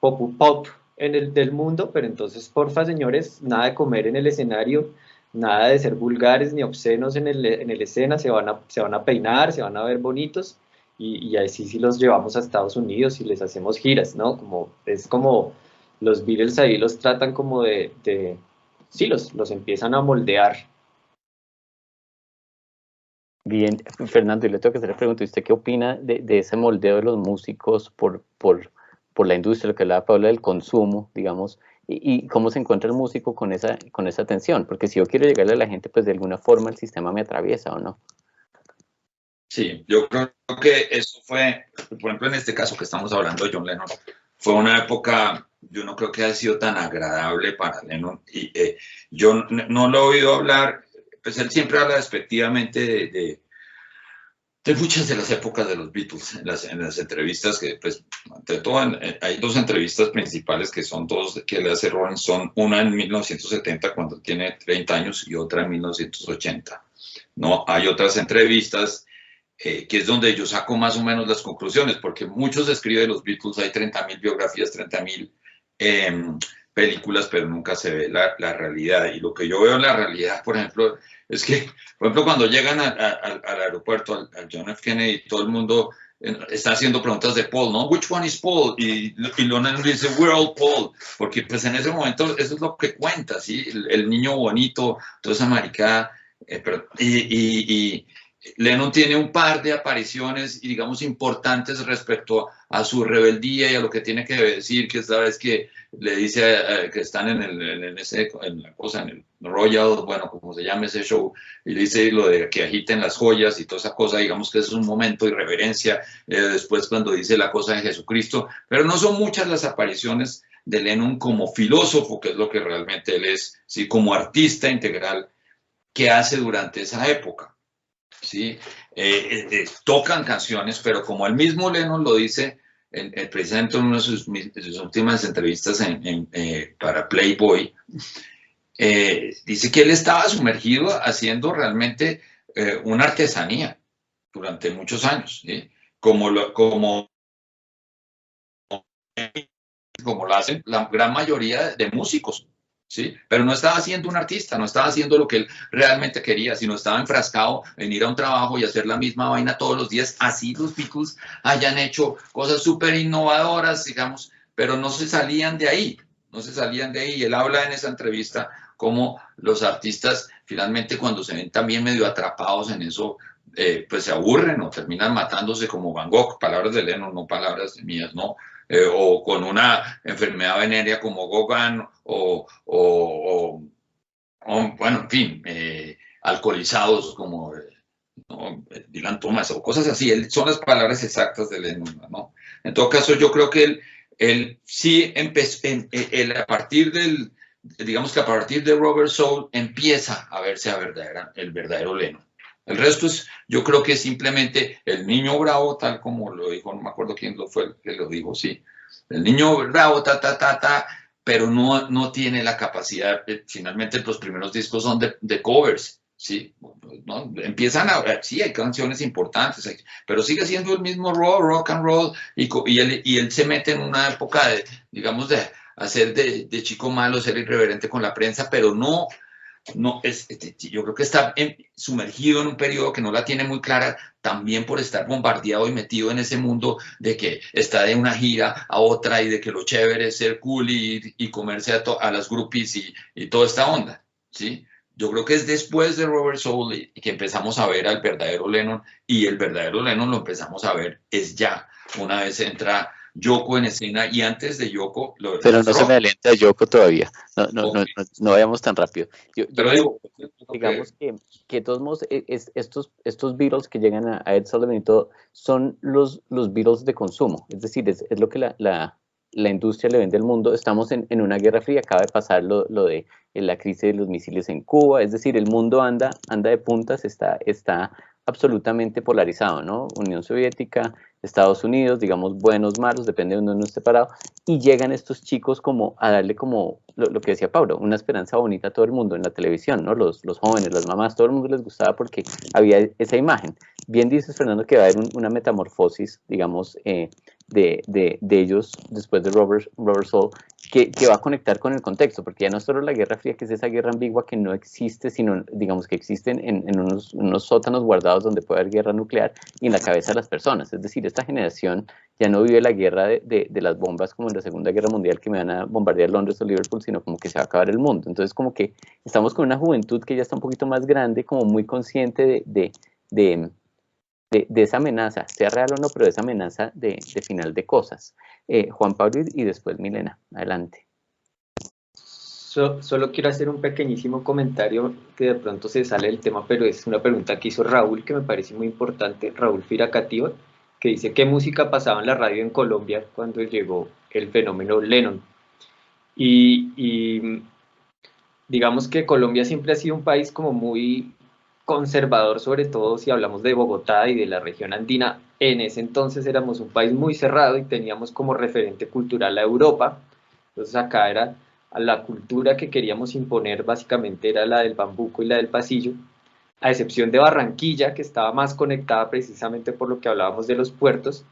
pop del mundo, pero entonces, porfa, señores, nada de comer en el escenario, nada de ser vulgares ni obscenos en el escena, se van a peinar, se van a ver bonitos y así sí los llevamos a Estados Unidos y les hacemos giras, ¿no? Es como los Beatles ahí los tratan como sí, los empiezan a moldear. Bien, Fernando, y le tengo que hacer la pregunta, ¿usted qué opina de ese moldeo de los músicos por la industria, lo que hablaba Pablo del consumo, digamos, y cómo se encuentra el músico con esa tensión? Porque si yo quiero llegarle a la gente, pues de alguna forma el sistema me atraviesa, ¿o no? Sí, yo creo que eso fue, por ejemplo, en este caso que estamos hablando de John Lennon, fue una época, yo no creo que haya sido tan agradable para Lennon, y yo no lo he oído hablar, pues él siempre habla despectivamente de muchas de las épocas de los Beatles, en las entrevistas que, pues, de todo, hay dos entrevistas principales que son dos que le hace Rolling Stone, una en 1970 cuando tiene 30 años y otra en 1980. No, hay otras entrevistas que es donde yo saco más o menos las conclusiones, porque muchos escriben de los Beatles, hay 30.000 biografías, 30.000 películas, pero nunca se ve la realidad. Y lo que yo veo en la realidad, por ejemplo, es que, por ejemplo, cuando llegan al aeropuerto, al John F. Kennedy, todo el mundo está haciendo preguntas de Paul, ¿no? Which one is Paul? Y Lennon dice, we're all Paul, porque pues en ese momento eso es lo que cuenta, ¿sí? El niño bonito, toda esa maricada, y Lennon tiene un par de apariciones, digamos, importantes respecto a su rebeldía y a lo que tiene que decir, que esta vez que le dice que están en la cosa, en el Royal, bueno, como se llama ese show, y le dice lo de que agiten las joyas y toda esa cosa, digamos que es un momento de irreverencia, después cuando dice la cosa de Jesucristo, pero no son muchas las apariciones de Lennon como filósofo, que es lo que realmente él es, ¿sí? Como artista integral que hace durante esa época. ¿Sí? Tocan canciones, pero como el mismo Lennon lo dice precisamente en una de sus últimas entrevistas para Playboy, dice que él estaba sumergido haciendo realmente una artesanía durante muchos años, ¿sí? como lo hacen la gran mayoría de músicos. ¿Sí? Pero no estaba siendo un artista, no estaba haciendo lo que él realmente quería, sino estaba enfrascado en ir a un trabajo y hacer la misma vaina todos los días. Así los Beatles hayan hecho cosas súper innovadoras, digamos, pero no se salían de ahí, no se salían de ahí. Y él habla en esa entrevista cómo los artistas finalmente cuando se ven también medio atrapados en eso, pues se aburren o terminan matándose como Van Gogh, palabras de Lennon, no palabras mías, ¿no? O con una enfermedad venérea como Gauguin bueno, en fin, alcoholizados como ¿no? Dylan Thomas o cosas así. Son las palabras exactas de Lennon, ¿no? En todo caso, yo creo que él sí empezó, a partir digamos que a partir de Rubber Soul empieza a verse el verdadero Lennon. El resto yo creo que es simplemente el niño bravo, tal como lo dijo, no me acuerdo quién fue el que lo dijo, sí. El niño bravo, pero no tiene la capacidad, finalmente los primeros discos son de covers, ¿sí? ¿No? Empiezan sí, hay canciones importantes, pero sigue siendo el mismo rock and roll, y él se mete en una época digamos, de hacer de chico malo, ser irreverente con la prensa, pero yo creo que está sumergido en un periodo que no la tiene muy clara, también por estar bombardeado y metido en ese mundo de que está de una gira a otra y de que lo chévere es ser cool y comerse a las groupies y toda esta onda, ¿sí? Yo creo que es después de Rubber Soul y que empezamos a ver al verdadero Lennon, y el verdadero Lennon lo empezamos a ver es ya, una vez entra Yoko en escena, y antes de Yoko... Pero no se me adelanta a Yoko todavía, no vayamos tan rápido. Digamos que de todos modos, estos Beatles que llegan a Ed Sullivan y todo, son los Beatles de consumo, es decir, es lo que la industria le vende al mundo. Estamos en una guerra fría, acaba de pasar lo de la crisis de los misiles en Cuba, es decir, el mundo anda de puntas, está absolutamente polarizado, ¿no? Unión Soviética, Estados Unidos, digamos, buenos, malos, depende de donde uno esté parado, y llegan estos chicos como a darle como, lo que decía Pablo, una esperanza bonita a todo el mundo en la televisión, ¿no? Los jóvenes, las mamás, todo el mundo les gustaba porque había esa imagen. Bien dices, Fernando, que va a haber una metamorfosis, digamos, de ellos después de Rubber Soul, que va a conectar con el contexto, porque ya no es solo la Guerra Fría, que es esa guerra ambigua que no existe, sino, digamos, que existen en unos sótanos guardados donde puede haber guerra nuclear y en la cabeza de las personas. Es decir, esta generación ya no vive la guerra de las bombas como en la Segunda Guerra Mundial, que me van a bombardear Londres o Liverpool, sino como que se va a acabar el mundo. Entonces, como que estamos con una juventud que ya está un poquito más grande, como muy consciente de esa amenaza, sea real o no, pero de esa amenaza de final de cosas. Juan Pablo y después Milena, adelante. Solo quiero hacer un pequeñísimo comentario que de pronto se sale del tema, pero es una pregunta que hizo Raúl, que me parece muy importante, Raúl Firacativa, que dice, ¿qué música pasaba en la radio en Colombia cuando llegó el fenómeno Lennon? Y digamos que Colombia siempre ha sido un país como muy conservador, sobre todo si hablamos de Bogotá y de la región andina. En ese entonces éramos un país muy cerrado y teníamos como referente cultural a Europa. Entonces acá era la cultura que queríamos imponer, básicamente era la del bambuco y la del pasillo, a excepción de Barranquilla, que estaba más conectada precisamente por lo que hablábamos de los puertos,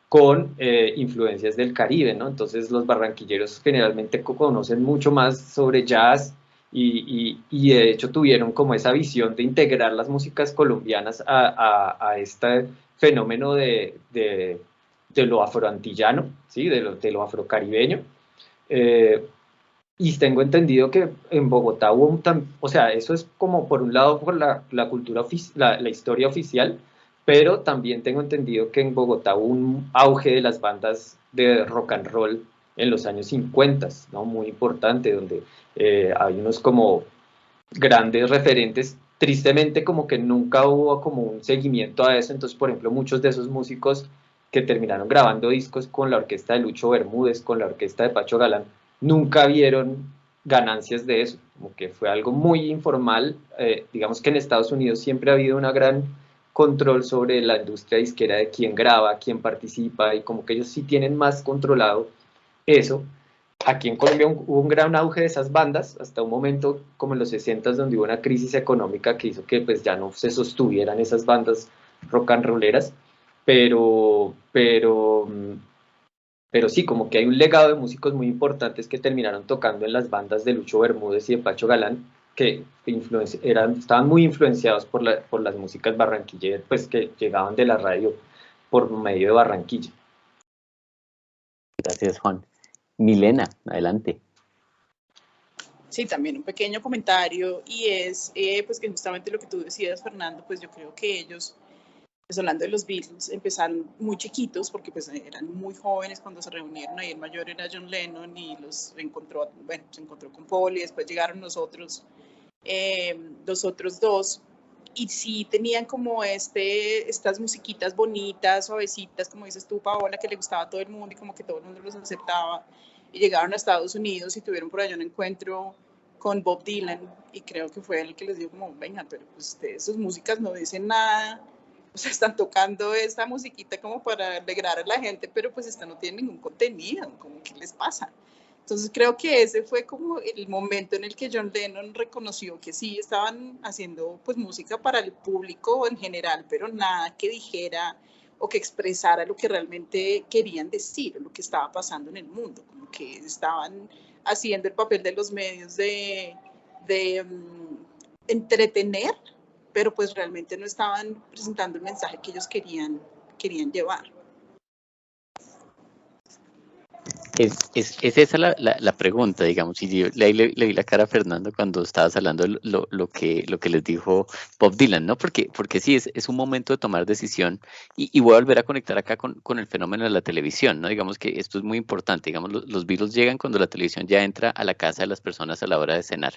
con influencias del Caribe, ¿no? Entonces los barranquilleros generalmente conocen mucho más sobre jazz y de hecho tuvieron como esa visión de integrar las músicas colombianas a este fenómeno de lo afroantillano, ¿sí? de lo afrocaribeño. Y tengo entendido que en Bogotá hubo o sea, eso es como por un lado por la cultura, la historia oficial, pero también tengo entendido que en Bogotá hubo un auge de las bandas de rock and roll en los años 50, ¿no? Muy importante, donde hay unos como grandes referentes. Tristemente como que nunca hubo como un seguimiento a eso, entonces por ejemplo muchos de esos músicos que terminaron grabando discos con la orquesta de Lucho Bermúdez, con la orquesta de Pacho Galán, nunca vieron ganancias de eso, como que fue algo muy informal. Digamos que en Estados Unidos siempre ha habido una gran control sobre la industria disquera de quién graba, quién participa, y como que ellos sí tienen más controlado eso. Aquí en Colombia hubo un gran auge de esas bandas, hasta un momento como en los 60s, donde hubo una crisis económica que hizo que pues ya no se sostuvieran esas bandas rock and rolleras, pero sí, como que hay un legado de músicos muy importantes que terminaron tocando en las bandas de Lucho Bermúdez y de Pacho Galán, que estaban muy influenciados por las músicas barranquilleras, pues que llegaban de la radio por medio de Barranquilla. Gracias, Juan. Milena, adelante. Sí, también un pequeño comentario, y es pues que justamente lo que tú decías, Fernando, pues yo creo que ellos, pues hablando de los Beatles, empezaron muy chiquitos porque pues eran muy jóvenes cuando se reunieron. Ahí el mayor era John Lennon y se encontró con Paul, y después llegaron los otros dos, y sí tenían como estas musiquitas bonitas, suavecitas, como dices tú, Paola, que le gustaba a todo el mundo y como que todo el mundo los aceptaba, y llegaron a Estados Unidos y tuvieron por allá un encuentro con Bob Dylan, y creo que fue él que les dijo como, venga, pero pues ustedes sus músicas no dicen nada, o sea, están tocando esta musiquita como para alegrar a la gente, pero pues esta no tiene ningún contenido, como ¿qué les pasa? Entonces creo que ese fue como el momento en el que John Lennon reconoció que sí estaban haciendo pues música para el público en general, pero nada que dijera o que expresara lo que realmente querían decir, lo que estaba pasando en el mundo, como que estaban haciendo el papel de los medios de entretener, pero pues realmente no estaban presentando el mensaje que ellos querían llevar. Es esa la pregunta, digamos, y yo le vi la cara a Fernando cuando estabas hablando de lo que les dijo Bob Dylan, ¿no? Porque sí, es un momento de tomar decisión, y voy a volver a conectar acá con el fenómeno de la televisión, ¿no? Digamos que esto es muy importante, digamos, los Beatles llegan cuando la televisión ya entra a la casa de las personas a la hora de cenar,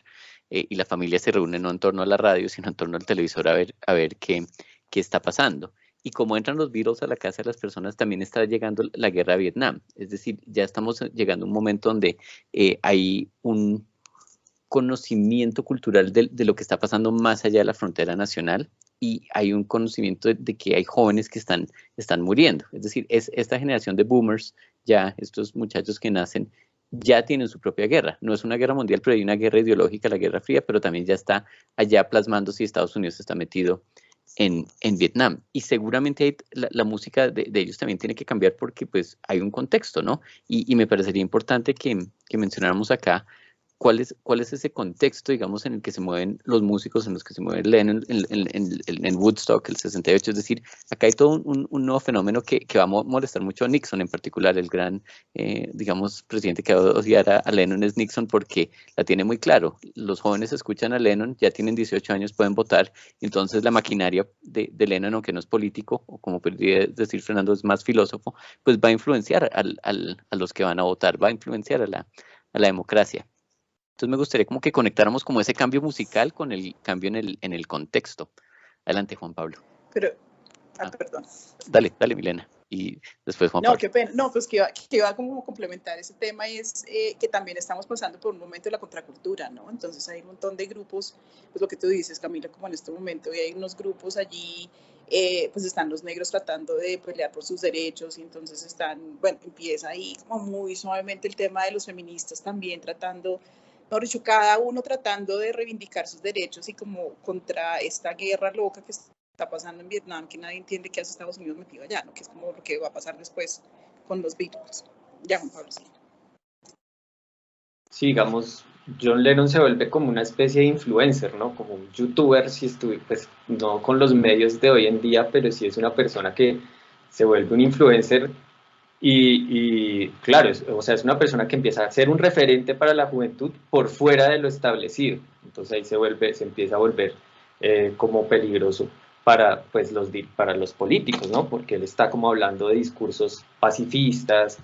y la familia se reúne no en torno a la radio, sino en torno al televisor a ver qué está pasando. Y como entran los Beatles a la casa de las personas, también está llegando la guerra de Vietnam. Es decir, ya estamos llegando a un momento donde hay un conocimiento cultural de lo que está pasando más allá de la frontera nacional, y hay un conocimiento de que hay jóvenes que están muriendo. Es decir, esta generación de boomers, ya estos muchachos que nacen, ya tienen su propia guerra. No es una guerra mundial, pero hay una guerra ideológica, la Guerra Fría, pero también ya está allá plasmándose, y Estados Unidos está metido en Vietnam. Y seguramente la música de ellos también tiene que cambiar porque pues hay un contexto, ¿no? Y me parecería importante que mencionáramos acá cuál es ese contexto, digamos, en el que se mueven los músicos, en los que se mueve Lennon en Woodstock, el 68. Es decir, acá hay todo un nuevo fenómeno que va a molestar mucho a Nixon en particular. El gran, digamos, presidente que va a odiar a Lennon es Nixon porque la tiene muy claro. Los jóvenes escuchan a Lennon, ya tienen 18 años, pueden votar, entonces la maquinaria de Lennon, aunque no es político, o como podría decir Fernando, es más filósofo, pues va a influenciar a los que van a votar, va a influenciar a la democracia. Entonces me gustaría como que conectáramos como ese cambio musical con el cambio en el contexto. Adelante, Juan Pablo. Pero, perdón. Dale, Milena. Y después Juan Pablo. No, qué pena. No, pues que iba como a complementar ese tema y es que también estamos pasando por un momento de la contracultura, ¿no? Entonces hay un montón de grupos, pues lo que tú dices, Camila, como en este momento, y hay unos grupos allí, pues están los negros tratando de pelear por sus derechos y entonces empieza ahí como muy suavemente el tema de los feministas también tratando, mejor dicho, cada uno tratando de reivindicar sus derechos y como contra esta guerra loca que está pasando en Vietnam, que nadie entiende qué hace Estados Unidos metido allá, ¿no? Que es como lo que va a pasar después con los Beatles. Ya, Juan Pablo, sí. Sí, digamos, John Lennon se vuelve como una especie de influencer, ¿no? Como un youtuber, pues no con los medios de hoy en día, pero sí es una persona que se vuelve un influencer y claro, o sea, es una persona que empieza a ser un referente para la juventud por fuera de lo establecido. Entonces ahí se empieza a volver como peligroso para, pues, para los políticos, ¿no? Porque él está como hablando de discursos pacifistas.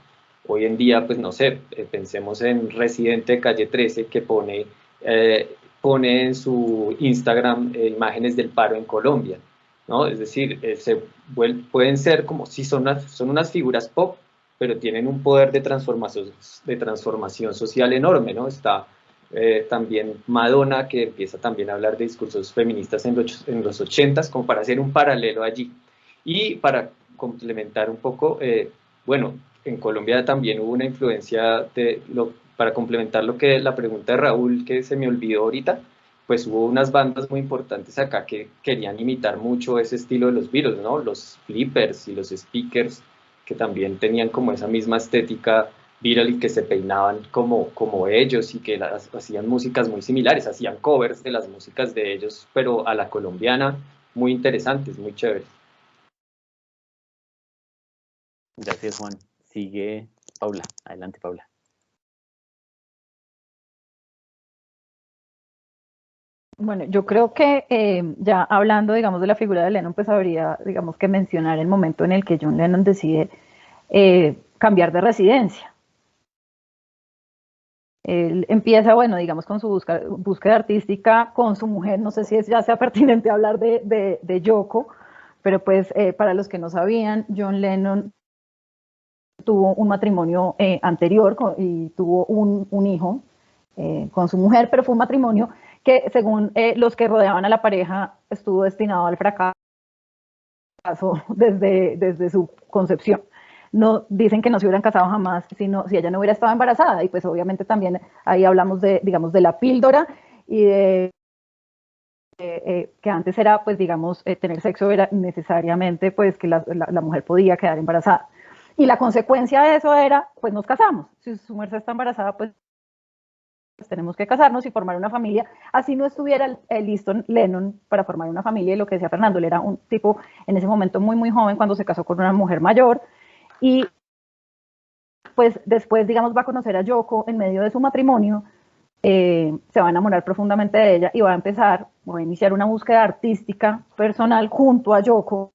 Hoy en día, pues no sé, pensemos en Residente de Calle 13 que pone en su Instagram imágenes del paro en Colombia, ¿no? Es decir, pueden ser como si son unas figuras pop, pero tienen un poder de transformación social enorme, ¿no? Está también Madonna, que empieza también a hablar de discursos feministas en los 80s, como para hacer un paralelo allí. Y para complementar un poco, bueno, en Colombia también hubo una influencia para complementar la pregunta de Raúl, que se me olvidó ahorita, pues hubo unas bandas muy importantes acá que querían imitar mucho ese estilo de los Beatles, ¿no? Los Flippers y los Speakers, que también tenían como esa misma estética Beatles y que se peinaban como ellos y que hacían músicas muy similares, hacían covers de las músicas de ellos, pero a la colombiana, muy interesantes, muy chéveres. Gracias, Juan. Sigue Paula. Adelante, Paula. Bueno, yo creo que ya hablando, digamos, de la figura de Lennon, pues habría, digamos, que mencionar el momento en el que John Lennon decide cambiar de residencia. Él empieza, bueno, digamos, con su búsqueda artística con su mujer. No sé si ya sea pertinente hablar de Yoko, pero pues para los que no sabían, John Lennon tuvo un matrimonio anterior y tuvo un hijo con su mujer, pero fue un matrimonio que según los que rodeaban a la pareja estuvo destinado al fracaso desde su concepción. No dicen que no se hubieran casado jamás sino si ella no hubiera estado embarazada, y pues obviamente también ahí hablamos digamos, de la píldora y de que antes era, pues digamos, tener sexo era necesariamente pues que la mujer podía quedar embarazada. Y la consecuencia de eso era, pues nos casamos. Si su mujer está embarazada, pues tenemos que casarnos y formar una familia. Así no estuviera listo Lennon para formar una familia, y lo que decía Fernando, él era un tipo en ese momento muy, muy joven cuando se casó con una mujer mayor, y pues después, digamos, va a conocer a Yoko en medio de su matrimonio, se va a enamorar profundamente de ella y va a iniciar una búsqueda artística personal junto a Yoko,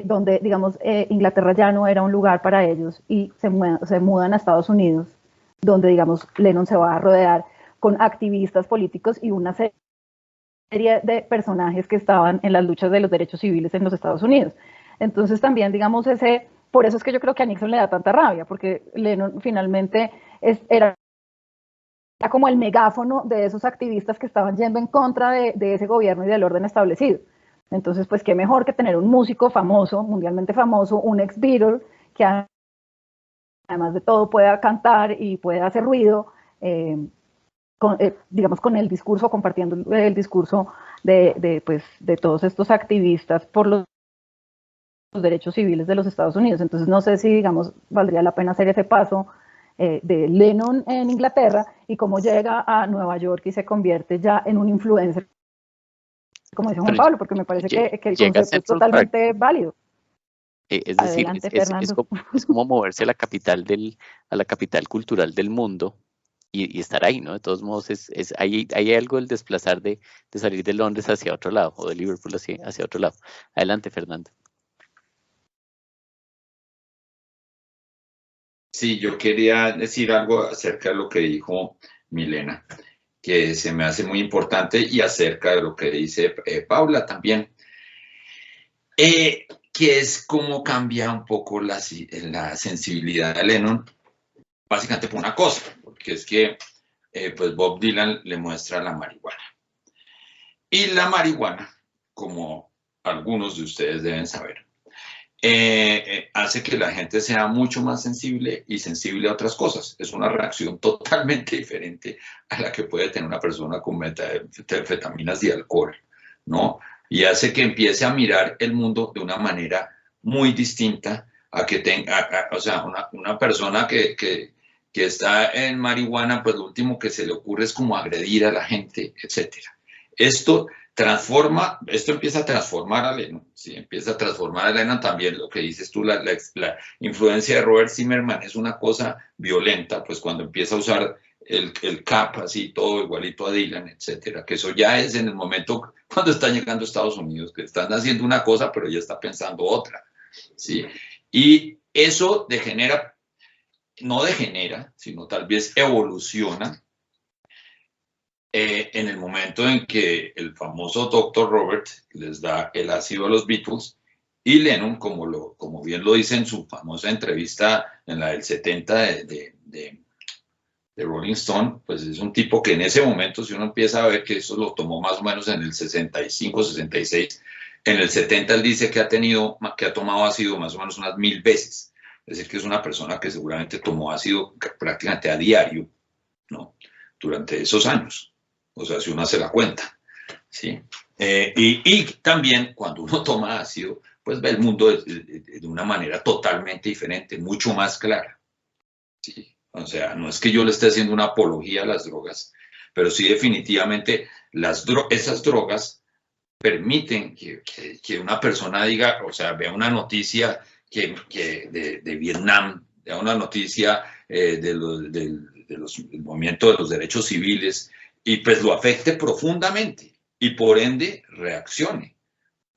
donde, digamos, Inglaterra ya no era un lugar para ellos y se mudan a Estados Unidos, donde, digamos, Lennon se va a rodear con activistas políticos y una serie de personajes que estaban en las luchas de los derechos civiles en los Estados Unidos. Entonces también, digamos, por eso es que yo creo que a Nixon le da tanta rabia, porque Lennon finalmente era como el megáfono de esos activistas que estaban yendo en contra de ese gobierno y del orden establecido. Entonces, pues qué mejor que tener un músico famoso, mundialmente famoso, un ex-Beatle, que además de todo pueda cantar y pueda hacer ruido, digamos, con el discurso, compartiendo el discurso de todos estos activistas por los derechos civiles de los Estados Unidos. Entonces no sé si, digamos, valdría la pena hacer ese paso de Lennon en Inglaterra y cómo llega a Nueva York y se convierte ya en un influencer, como dice Juan Pablo, porque me parece que el concepto es totalmente válido. Es decir, Adelante, es como moverse a la capital cultural del mundo y estar ahí, ¿no? De todos modos, hay algo del desplazar de salir de Londres hacia otro lado, o de Liverpool hacia otro lado. Adelante, Fernando. Sí, yo quería decir algo acerca de lo que dijo Milena, que se me hace muy importante, y acerca de lo que dice Paula también, que es cómo cambia un poco la sensibilidad de Lennon, básicamente por una cosa, porque es que pues Bob Dylan le muestra la marihuana. Y la marihuana, como algunos de ustedes deben saber, hace que la gente sea mucho más sensible y sensible a otras cosas. Es una reacción totalmente diferente a la que puede tener una persona con metanfetaminas y alcohol, ¿no? Y hace que empiece a mirar el mundo de una manera muy distinta a que tenga, o sea, una persona que está en marihuana, pues lo último que se le ocurre es como agredir a la gente, etcétera. Esto empieza a transformar a Lennon, ¿sí? Empieza a transformar a Lennon también. Lo que dices tú, la influencia de Robert Zimmerman es una cosa violenta, pues cuando empieza a usar el cap, así todo igualito a Dylan, etcétera, que eso ya es en el momento cuando están llegando a Estados Unidos, que están haciendo una cosa, pero ella está pensando otra, ¿sí? Y eso no degenera, sino tal vez evoluciona en el momento en que el famoso Dr. Robert les da el ácido a los Beatles, y Lennon, como bien lo dice en su famosa entrevista en la del 70 de Rolling Stone, pues es un tipo que en ese momento, si uno empieza a ver que eso lo tomó más o menos en el 65, 66, en el 70 él dice que ha tomado ácido más o menos unas 1000 veces. Es decir, que es una persona que seguramente tomó ácido prácticamente a diario, ¿no? Durante esos años. O sea, si uno hace la cuenta, ¿sí? Y también cuando uno toma ácido, pues ve el mundo de una manera totalmente diferente, mucho más clara, ¿sí? O sea, no es que yo le esté haciendo una apología a las drogas, pero sí definitivamente esas drogas permiten que una persona diga, o sea, vea una noticia de Vietnam, vea una noticia del movimiento de los derechos civiles, y pues lo afecte profundamente y por ende reaccione.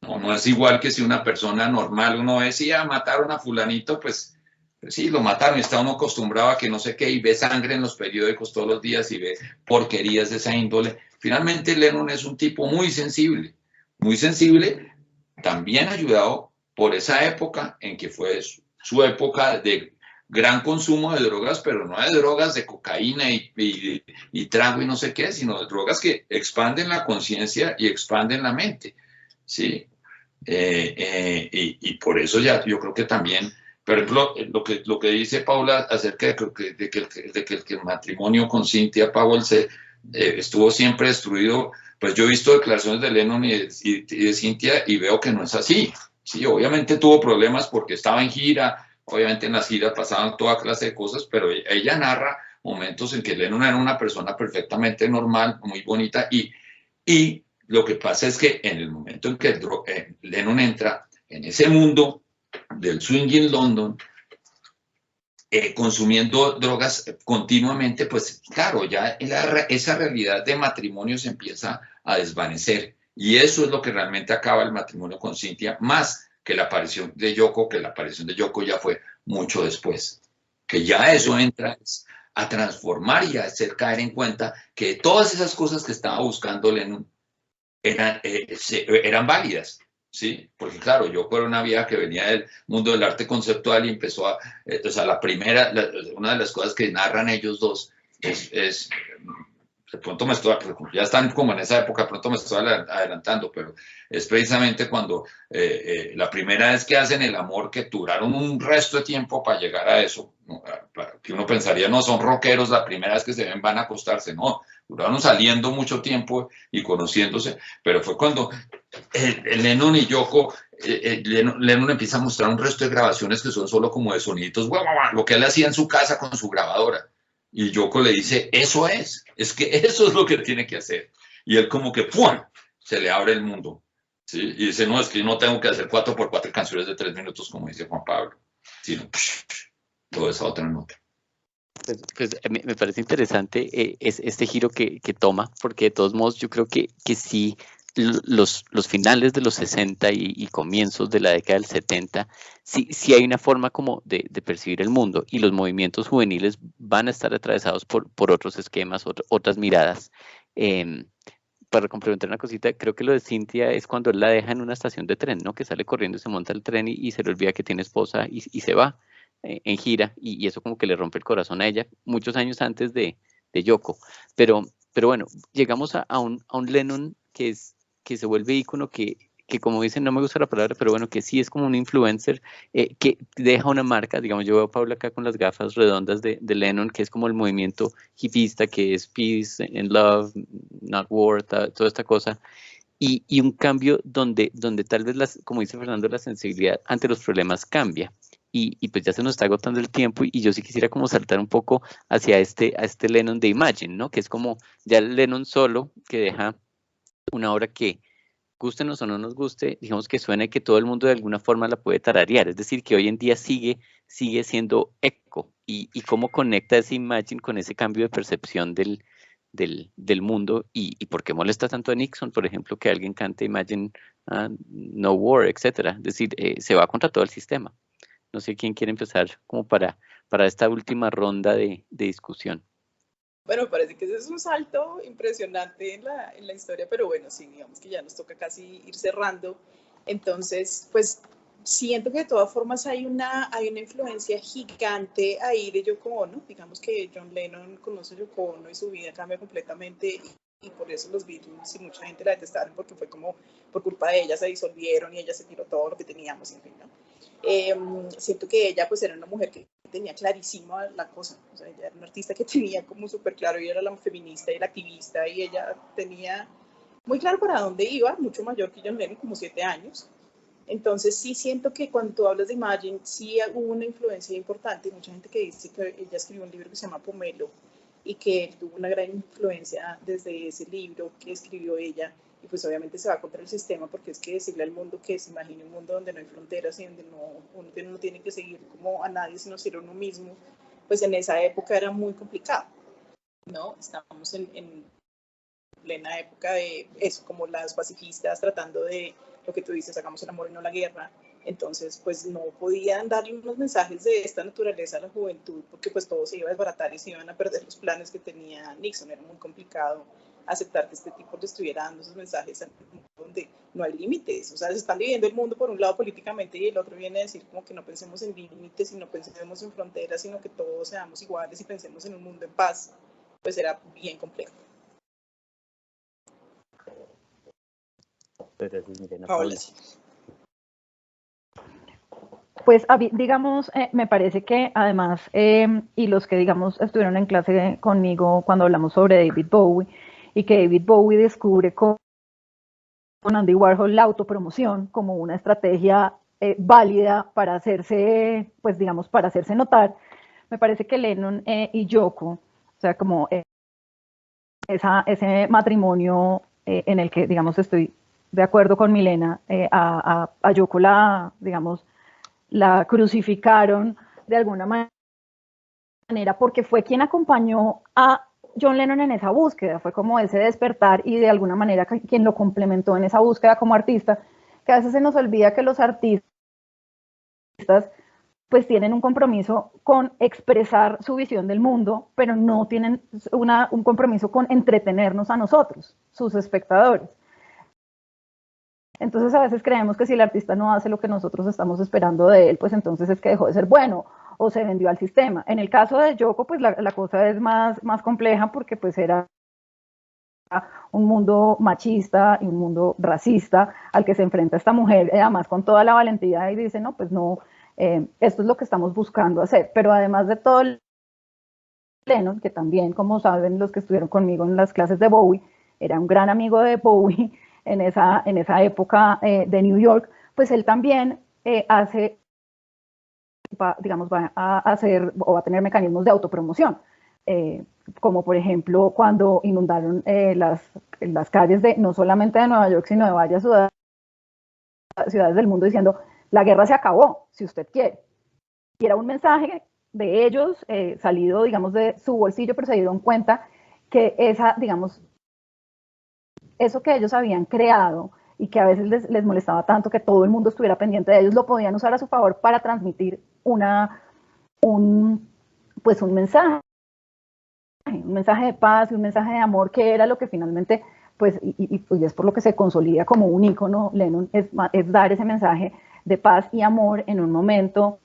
No es igual que si una persona normal, uno decía, mataron a fulanito, pues sí, lo mataron, y está uno acostumbrado a que no sé qué, y ve sangre en los periódicos todos los días y ve porquerías de esa índole. Finalmente Lennon es un tipo muy sensible, también ayudado por esa época en que fue su época de gran consumo de drogas, pero no de drogas de cocaína y trago y no sé qué, sino de drogas que expanden la conciencia y expanden la mente, ¿sí? Y por eso ya yo creo que también, por ejemplo, lo que dice Paula acerca de que el matrimonio con Cynthia Powell estuvo siempre destruido, pues yo he visto declaraciones de Lennon y de Cynthia y veo que no es así. Sí, obviamente tuvo problemas porque estaba en gira. Obviamente en las giras pasaban toda clase de cosas, pero ella narra momentos en que Lennon era una persona perfectamente normal, muy bonita, y lo que pasa es que en el momento en que Lennon entra en ese mundo del swing in London, consumiendo drogas continuamente, pues claro, ya esa realidad de matrimonio se empieza a desvanecer, y eso es lo que realmente acaba el matrimonio con Cynthia, más que la aparición de Yoko, que la aparición de Yoko ya fue mucho después, que ya eso entra a transformar y a hacer caer en cuenta que todas esas cosas que estaba buscando Lennon eran válidas, ¿sí? Porque claro, Yoko era una vieja que venía del mundo del arte conceptual y empezó o sea, una de las cosas que narran ellos dos es de pronto ya están como en esa época, pronto me estoy adelantando, pero es precisamente cuando la primera vez que hacen el amor, que duraron un resto de tiempo para llegar a eso, ¿no? Que uno pensaría, no, son rockeros, la primera vez que se ven van a acostarse, no, duraron saliendo mucho tiempo y conociéndose, pero fue cuando Lennon y Yoko, Lennon empieza a mostrar un resto de grabaciones que son solo como de soniditos, lo que él hacía en su casa con su grabadora. Y Yoko le dice, eso es que eso es lo que tiene que hacer. Y él como que ¡pum!, se le abre el mundo. ¿Sí? Y dice, no, es que yo no tengo que hacer 4x4 canciones de 3 minutos, como dice Juan Pablo, sino todo esa otra nota. Pues me parece interesante es este giro que toma, porque de todos modos yo creo que sí, los finales de los 60 y comienzos de la década del 70, sí hay una forma como de percibir el mundo, y los movimientos juveniles van a estar atravesados por otros esquemas, otras miradas. Para complementar una cosita, creo que lo de Cintia es cuando él la deja en una estación de tren, ¿no? Que sale corriendo, se monta el tren y se le olvida que tiene esposa y se va en gira, y eso como que le rompe el corazón a ella, muchos años antes de Yoko. Pero bueno, llegamos a un Lennon que se vuelve ícono, que como dicen, no me gusta la palabra, pero bueno, que sí es como un influencer, que deja una marca. Digamos, yo veo a Paula acá con las gafas redondas de Lennon, que es como el movimiento hipista, que es peace and love, not war, toda esta cosa. Y un cambio donde tal vez, como dice Fernando, la sensibilidad ante los problemas cambia. Y pues ya se nos está agotando el tiempo, y yo sí quisiera como saltar un poco hacia a este Lennon de Imagine, ¿no? Que es como ya el Lennon solo, que deja una obra que, gústenos o no nos guste, digamos que suena, y que todo el mundo de alguna forma la puede tararear. Es decir, que hoy en día sigue siendo eco, y cómo conecta ese Imagine con ese cambio de percepción del mundo, y por qué molesta tanto a Nixon, por ejemplo, que alguien cante Imagine, No War, etcétera. Es decir, se va contra todo el sistema. No sé quién quiere empezar como para esta última ronda de discusión. Bueno, parece que ese es un salto impresionante en la historia, pero bueno, sí, digamos que ya nos toca casi ir cerrando. Entonces, pues siento que de todas formas hay una influencia gigante ahí de Yoko Ono. Digamos que John Lennon conoce a Yoko Ono y su vida cambia completamente, y por eso los Beatles y mucha gente la detestaron, porque fue como por culpa de ella se disolvieron y ella se tiró todo lo que teníamos, en fin, ¿no? Siento que ella pues era una mujer que tenía clarísima la cosa, o sea, ella era una artista que tenía como súper claro, ella era la feminista y la activista, y ella tenía muy claro para dónde iba, mucho mayor que John Lennon, como 7 años. Entonces sí siento que cuando tú hablas de Imagine, sí hubo una influencia importante. Hay mucha gente que dice que ella escribió un libro que se llama Pomelo, y que él tuvo una gran influencia desde ese libro que escribió ella, y pues obviamente se va contra el sistema, porque es que decirle al mundo que se imagine un mundo donde no hay fronteras y donde uno no tiene que seguir como a nadie, sino ser uno mismo, pues en esa época era muy complicado, ¿no? Estábamos en plena época de eso, como las pacifistas tratando de, lo que tú dices, hagamos el amor y no la guerra. Entonces, pues no podían darle unos mensajes de esta naturaleza a la juventud, porque pues todo se iba a desbaratar y se iban a perder los planes que tenía Nixon. Era muy complicado aceptar que este tipo le estuviera dando esos mensajes donde no hay límites. O sea, se están dividiendo el mundo por un lado políticamente, y el otro viene a decir como que no pensemos en límites y no pensemos en fronteras, sino que todos seamos iguales y pensemos en un mundo en paz. Pues era bien complejo. Paula. Pues digamos, me parece que además, y los que digamos estuvieron en clase conmigo cuando hablamos sobre David Bowie, y que David Bowie descubre con Andy Warhol la autopromoción como una estrategia válida para hacerse, pues digamos, para hacerse notar. Me parece que Lennon y Yoko, o sea, como ese matrimonio en el que, digamos, estoy de acuerdo con Milena, a Yoko digamos, la crucificaron de alguna manera, porque fue quien acompañó a John Lennon en esa búsqueda, fue como ese despertar, y de alguna manera quien lo complementó en esa búsqueda como artista, que a veces se nos olvida que los artistas pues tienen un compromiso con expresar su visión del mundo, pero no tienen un compromiso con entretenernos a nosotros, sus espectadores. Entonces a veces creemos que si el artista no hace lo que nosotros estamos esperando de él, pues entonces es que dejó de ser bueno o se vendió al sistema. En el caso de Yoko, pues la cosa es más compleja, porque pues era un mundo machista y un mundo racista al que se enfrenta esta mujer, además con toda la valentía, y dice, no, pues no, esto es lo que estamos buscando hacer. Pero además de todo Lennon, que también, como saben los que estuvieron conmigo en las clases de Bowie, era un gran amigo de Bowie en esa época de New York, pues él también digamos, va a hacer o va a tener mecanismos de autopromoción, como por ejemplo cuando inundaron las calles de no solamente de Nueva York, sino de varias ciudades del mundo diciendo, la guerra se acabó, si usted quiere. Y era un mensaje de ellos, salido, digamos, de su bolsillo, pero se dieron cuenta que digamos, eso que ellos habían creado y que a veces les molestaba tanto que todo el mundo estuviera pendiente de ellos, lo podían usar a su favor para transmitir un mensaje de paz y un mensaje de amor, que era lo que finalmente, pues, y es por lo que se consolida como un ícono Lennon, es dar ese mensaje de paz y amor en un momento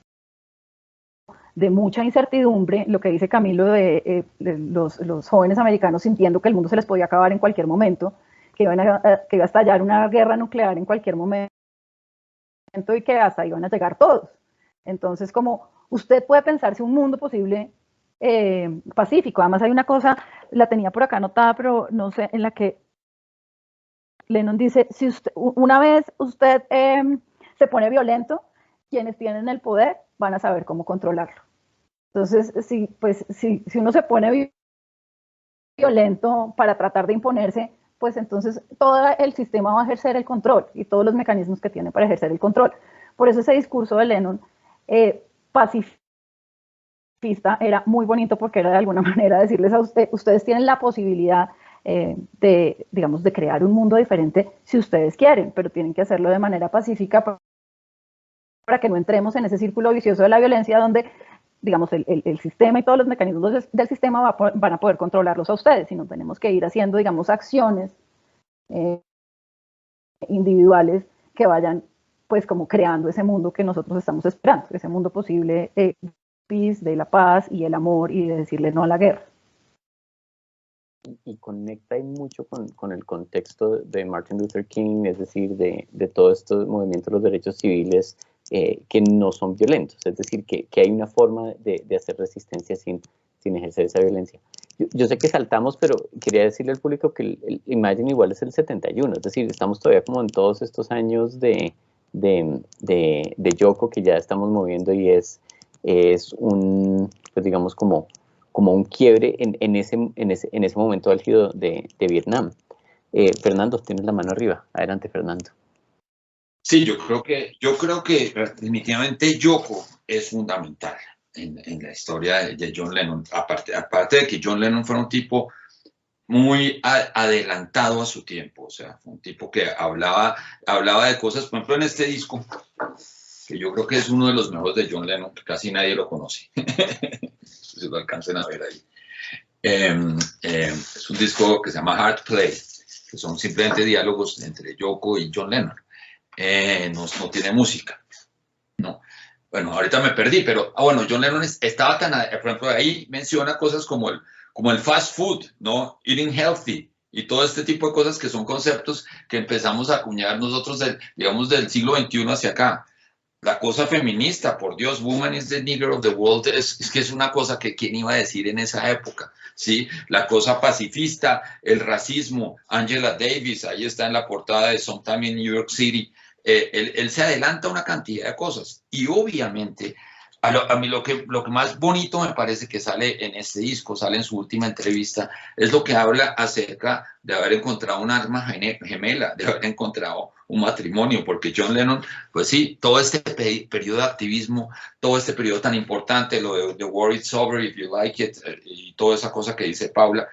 de mucha incertidumbre, lo que dice Camilo de los jóvenes americanos sintiendo que el mundo se les podía acabar en cualquier momento, que iba a estallar una guerra nuclear en cualquier momento y que hasta iban a llegar todos. Entonces, como usted puede pensarse un mundo posible pacífico. Además hay una cosa, la tenía por acá anotada, pero no sé, en la que Lennon dice, si una vez usted se pone violento, quienes tienen el poder van a saber cómo controlarlo. Entonces, si uno se pone violento para tratar de imponerse, pues entonces todo el sistema va a ejercer el control y todos los mecanismos que tiene para ejercer el control. Por eso ese discurso de Lennon pacifista era muy bonito, porque era de alguna manera decirles a ustedes tienen la posibilidad digamos, de crear un mundo diferente si ustedes quieren, pero tienen que hacerlo de manera pacífica para que no entremos en ese círculo vicioso de la violencia donde, digamos, el sistema y todos los mecanismos del sistema van a poder controlarlos a ustedes, sino tenemos que ir haciendo, digamos, acciones individuales que vayan, pues, como creando ese mundo que nosotros estamos esperando, ese mundo posible de la paz y el amor y de decirle no a la guerra. Y conecta mucho con el contexto de Martin Luther King, es decir, de todos estos movimientos de los derechos civiles que no son violentos, es decir, que hay una forma de hacer resistencia sin ejercer esa violencia. Yo sé que saltamos, pero quería decirle al público que el Imagine igual es el 71, es decir, estamos todavía como en todos estos años de Yoko que ya estamos moviendo, y es un, pues digamos, como un quiebre en ese momento álgido de Vietnam. Fernando, tienes la mano arriba. Adelante, Fernando. Sí, yo creo que definitivamente Yoko es fundamental en la historia de John Lennon. Aparte de que John Lennon fue un tipo muy adelantado a su tiempo, o sea, fue un tipo que hablaba de cosas, por ejemplo, en este disco, que yo creo que es uno de los mejores de John Lennon, que casi nadie lo conoce. Si lo alcancen a ver ahí. Es un disco que se llama Hard Play, que son simplemente diálogos entre Yoko y John Lennon. No tiene música. No. Bueno, ahorita me perdí, pero bueno, John Lennon estaba tan, por ejemplo, ahí menciona cosas como el fast food, ¿no? Eating healthy, y todo este tipo de cosas que son conceptos que empezamos a acuñar nosotros, digamos, del siglo XXI hacia acá. La cosa feminista, por Dios, woman is the nigger of the world, es que es una cosa que quién iba a decir en esa época, ¿sí? La cosa pacifista, el racismo, Angela Davis, ahí está en la portada de Sometime in New York City, él se adelanta a una cantidad de cosas, y obviamente a mí lo que más bonito me parece que sale en este disco, sale en su última entrevista, es lo que habla acerca de haber encontrado un alma gemela, de haber encontrado un matrimonio, porque John Lennon, pues sí, todo este periodo de activismo, todo este periodo tan importante, lo de The War Is Over, If You Like It, y toda esa cosa que dice Paula,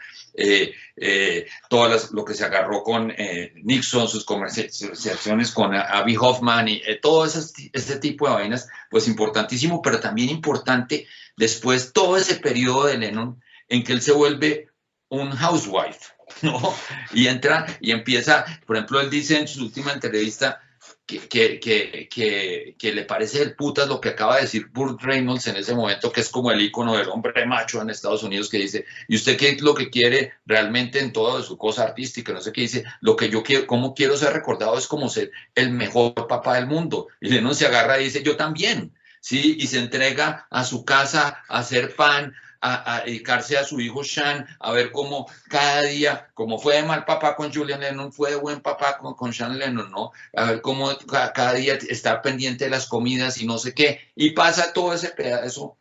lo que se agarró con Nixon, sus conversaciones con Abby Hoffman y todo ese tipo de vainas, pues importantísimo, pero también importante después todo ese periodo de Lennon en que él se vuelve un housewife, ¿no? Y entra y empieza, por ejemplo, él dice en su última entrevista que le parece del putas lo que acaba de decir Burt Reynolds en ese momento, que es como el ícono del hombre macho en Estados Unidos, que dice, ¿y usted qué es lo que quiere realmente en toda su cosa artística? No sé qué dice, lo que yo quiero, cómo quiero ser recordado es como ser el mejor papá del mundo. Y Lennon se agarra y dice, yo también, ¿sí? Y se entrega a su casa a hacer pan, a dedicarse a su hijo Sean, a ver cómo cada día, como fue de mal papá con Julian Lennon, fue de buen papá con Sean Lennon, ¿no? A ver cómo cada día está pendiente de las comidas y no sé qué, y pasa todo ese pedazo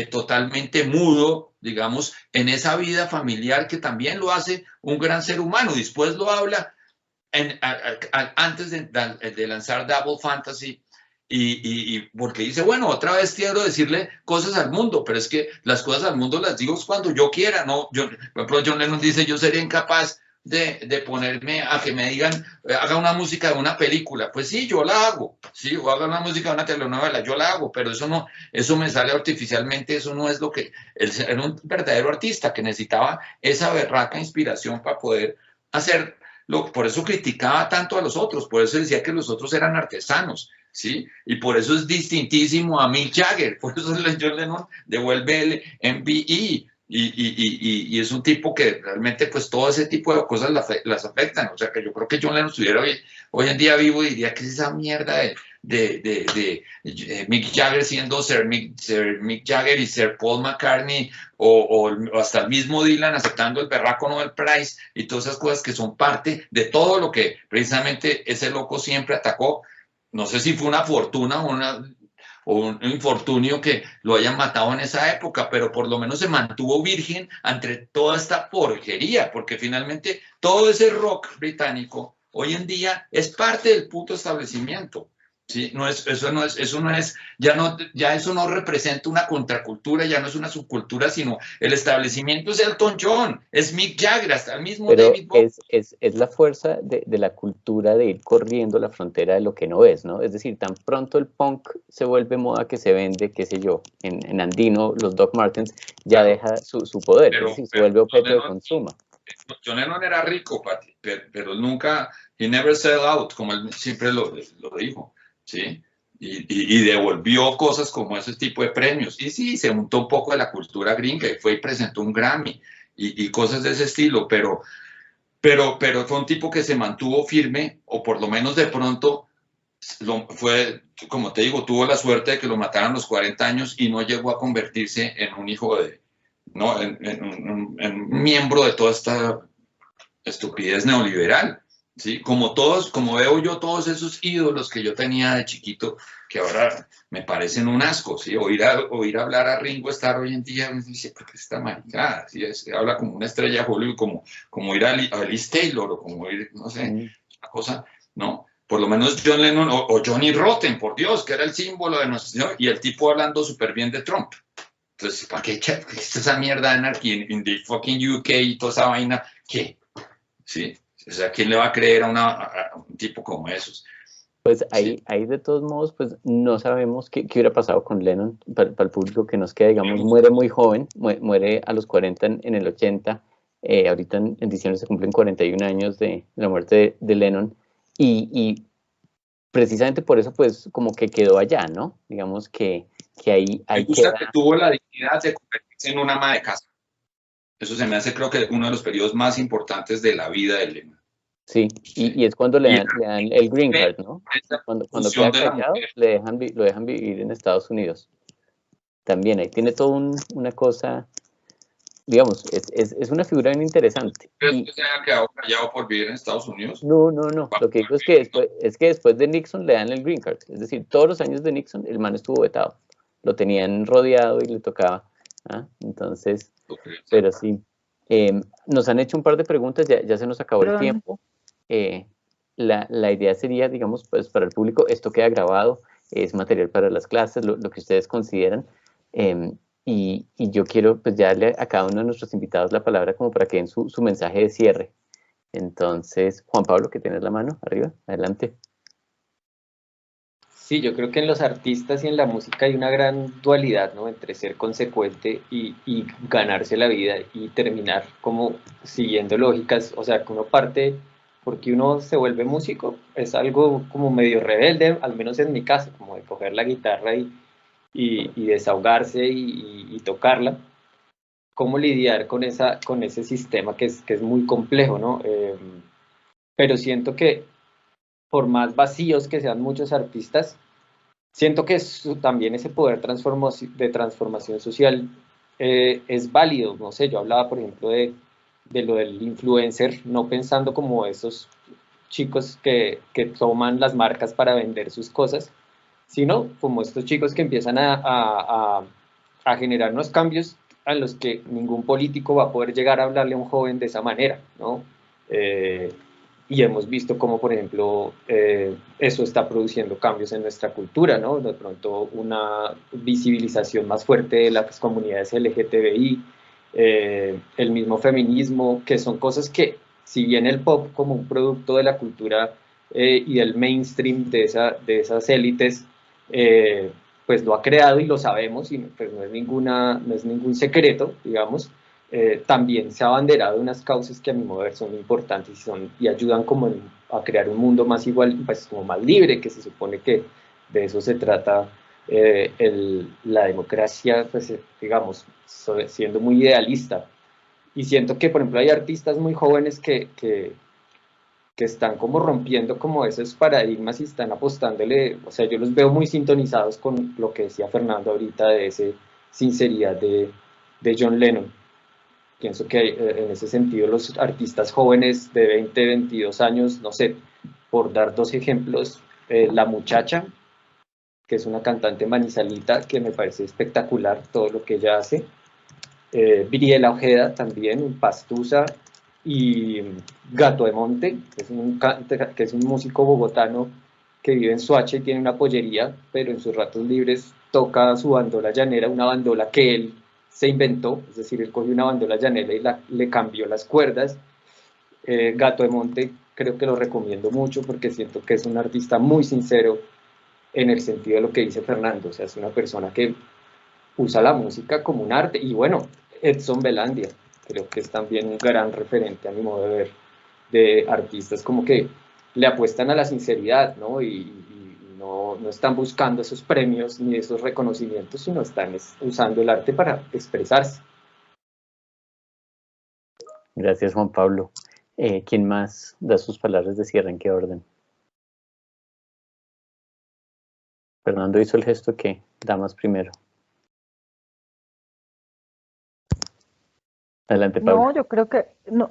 totalmente mudo, digamos, en esa vida familiar que también lo hace un gran ser humano. Después lo habla antes de lanzar Double Fantasy, y porque dice, bueno, otra vez quiero decirle cosas al mundo, pero es que las cosas al mundo las digo cuando yo quiera, ¿no? Por ejemplo, John Lennon dice, yo sería incapaz de ponerme a que me digan, haga una música de una película. Pues sí, yo la hago, sí, o haga una música de una telenovela, yo la hago, pero eso no, eso me sale artificialmente, eso no es lo que, él era un verdadero artista que necesitaba esa berraca inspiración para poder hacer. Por eso criticaba tanto a los otros, por eso decía que los otros eran artesanos, ¿sí? Y por eso es distintísimo a Mick Jagger, por eso John Lennon devuelve el MBE, y es un tipo que realmente pues todo ese tipo de cosas las afectan. O sea que yo creo que John Lennon estuviera hoy en día vivo y diría que es esa mierda de Mick Jagger siendo Sir Mick Jagger y Sir Paul McCartney, o hasta el mismo Dylan aceptando el berraco Nobel Prize y todas esas cosas que son parte de todo lo que precisamente ese loco siempre atacó. No sé si fue una fortuna o un infortunio que lo hayan matado en esa época, pero por lo menos se mantuvo virgen ante toda esta porquería, porque finalmente todo ese rock británico hoy en día es parte del puto establecimiento. Sí, ya eso no representa una contracultura, ya no es una subcultura, sino el establecimiento es Elton John, es Mick Jagger, hasta el mismo Pero David Bowie. es la fuerza de la cultura de ir corriendo la frontera de lo que no es, ¿no? Es decir, tan pronto el punk se vuelve moda que se vende, qué sé yo, en Andino, los Doc Martens, ya deja su poder, es decir, se vuelve objeto de consumo. John Lennon era rico, Pati, pero nunca, he never sell out, como él siempre lo dijo, ¿sí? Y devolvió cosas como ese tipo de premios. Y sí, se untó un poco de la cultura gringa y fue y presentó un Grammy y cosas de ese estilo, pero fue un tipo que se mantuvo firme, o por lo menos de pronto fue, como te digo, tuvo la suerte de que lo mataran a los 40 años y no llegó a convertirse en un hijo de, ¿no? en un miembro de toda esta estupidez neoliberal. ¿Sí? Como veo yo todos esos ídolos que yo tenía de chiquito, que ahora me parecen un asco, ¿sí? Oír hablar a Ringo Starr hoy en día, me dice, ¿por qué está maricada? ¿Sí? Habla como una estrella de Hollywood, como ir a Liz Taylor, o como ir, no sé, una cosa, ¿no? Por lo menos John Lennon, o Johnny Rotten, por Dios, que era el símbolo de nuestro señor, y el tipo hablando súper bien de Trump. Entonces, ¿para qué esa mierda de anarquía en the fucking UK y toda esa vaina? ¿Qué? ¿Sí? O sea, ¿quién le va a creer a un tipo como esos? Pues ahí de todos modos, pues no sabemos qué hubiera pasado con Lennon, para el público que nos queda, digamos, muere muy joven, muere a los 40 en el 80, ahorita en diciembre se cumplen 41 años de la muerte de Lennon, y precisamente por eso, pues, como que quedó allá, ¿no? Digamos que ahí me gusta que tuvo la dignidad de convertirse en una ama de casa. Eso se me hace, creo que, uno de los periodos más importantes de la vida de Lennon. Sí, y es cuando le dan el green card, ¿no? Cuando queda callado, lo dejan vivir en Estados Unidos. También ahí tiene toda una cosa, digamos, es una figura bien interesante. ¿Crees que se haya quedado callado por vivir en Estados Unidos? No. Lo que digo es que después de Nixon le dan el green card. Es decir, todos los años de Nixon el man estuvo vetado. Lo tenían rodeado y le tocaba. Entonces, pero sí. Nos han hecho un par de preguntas, ya se nos acabó el tiempo. La idea sería, digamos, pues para el público, esto queda grabado, es material para las clases, lo que ustedes consideran, y yo quiero pues ya darle a cada uno de nuestros invitados la palabra como para que den su mensaje de cierre. Entonces, Juan Pablo, que tienes la mano arriba, adelante. Sí, yo creo que en los artistas y en la música hay una gran dualidad, ¿no? Entre ser consecuente y ganarse la vida y terminar como siguiendo lógicas. O sea, que uno parte, porque uno se vuelve músico, es algo como medio rebelde, al menos en mi caso, como de coger la guitarra y desahogarse y tocarla. ¿Cómo lidiar con ese sistema que es muy complejo, ¿no? Pero siento que por más vacíos que sean muchos artistas, siento que también ese poder de transformación social es válido. No sé, yo hablaba, por ejemplo, de lo del influencer, no pensando como esos chicos que toman las marcas para vender sus cosas, sino como estos chicos que empiezan a generar unos cambios a los que ningún político va a poder llegar a hablarle a un joven de esa manera, ¿no? Y hemos visto cómo, por ejemplo, eso está produciendo cambios en nuestra cultura, ¿no? De pronto una visibilización más fuerte de las comunidades LGTBI, el mismo feminismo, que son cosas que, si bien el pop como un producto de la cultura y del mainstream de esas élites, pues lo ha creado y lo sabemos, y pues no es ningún secreto, digamos, también se ha abanderado unas causas que a mi modo de ver son importantes y ayudan como a crear un mundo más igual, pues como más libre, que se supone que de eso se trata la democracia, pues digamos, siendo muy idealista. Y siento que, por ejemplo, hay artistas muy jóvenes que están como rompiendo como esos paradigmas y están apostándole, o sea, yo los veo muy sintonizados con lo que decía Fernando ahorita de esa sinceridad de John Lennon. Pienso que en ese sentido los artistas jóvenes de 20, 22 años, no sé, por dar dos ejemplos, La Muchacha, que es una cantante manizalita que me parece espectacular todo lo que ella hace, Briela Ojeda también, Pastusa, y Gato de Monte, que es un músico bogotano que vive en Soacha y tiene una pollería, pero en sus ratos libres toca su bandola llanera, una bandola que él se inventó, es decir, él cogió una bandola llanera y le cambió las cuerdas. Gato de Monte creo que lo recomiendo mucho porque siento que es un artista muy sincero en el sentido de lo que dice Fernando, o sea, es una persona que usa la música como un arte. Y bueno, Edson Belandia, creo que es también un gran referente a mi modo de ver, de artistas como que le apuestan a la sinceridad, ¿no? Y no están buscando esos premios ni esos reconocimientos, sino están usando el arte para expresarse. Gracias, Juan Pablo. ¿Quién más da sus palabras de cierre? ¿En qué orden? Fernando hizo el gesto que damas primero. Adelante, Pablo. No,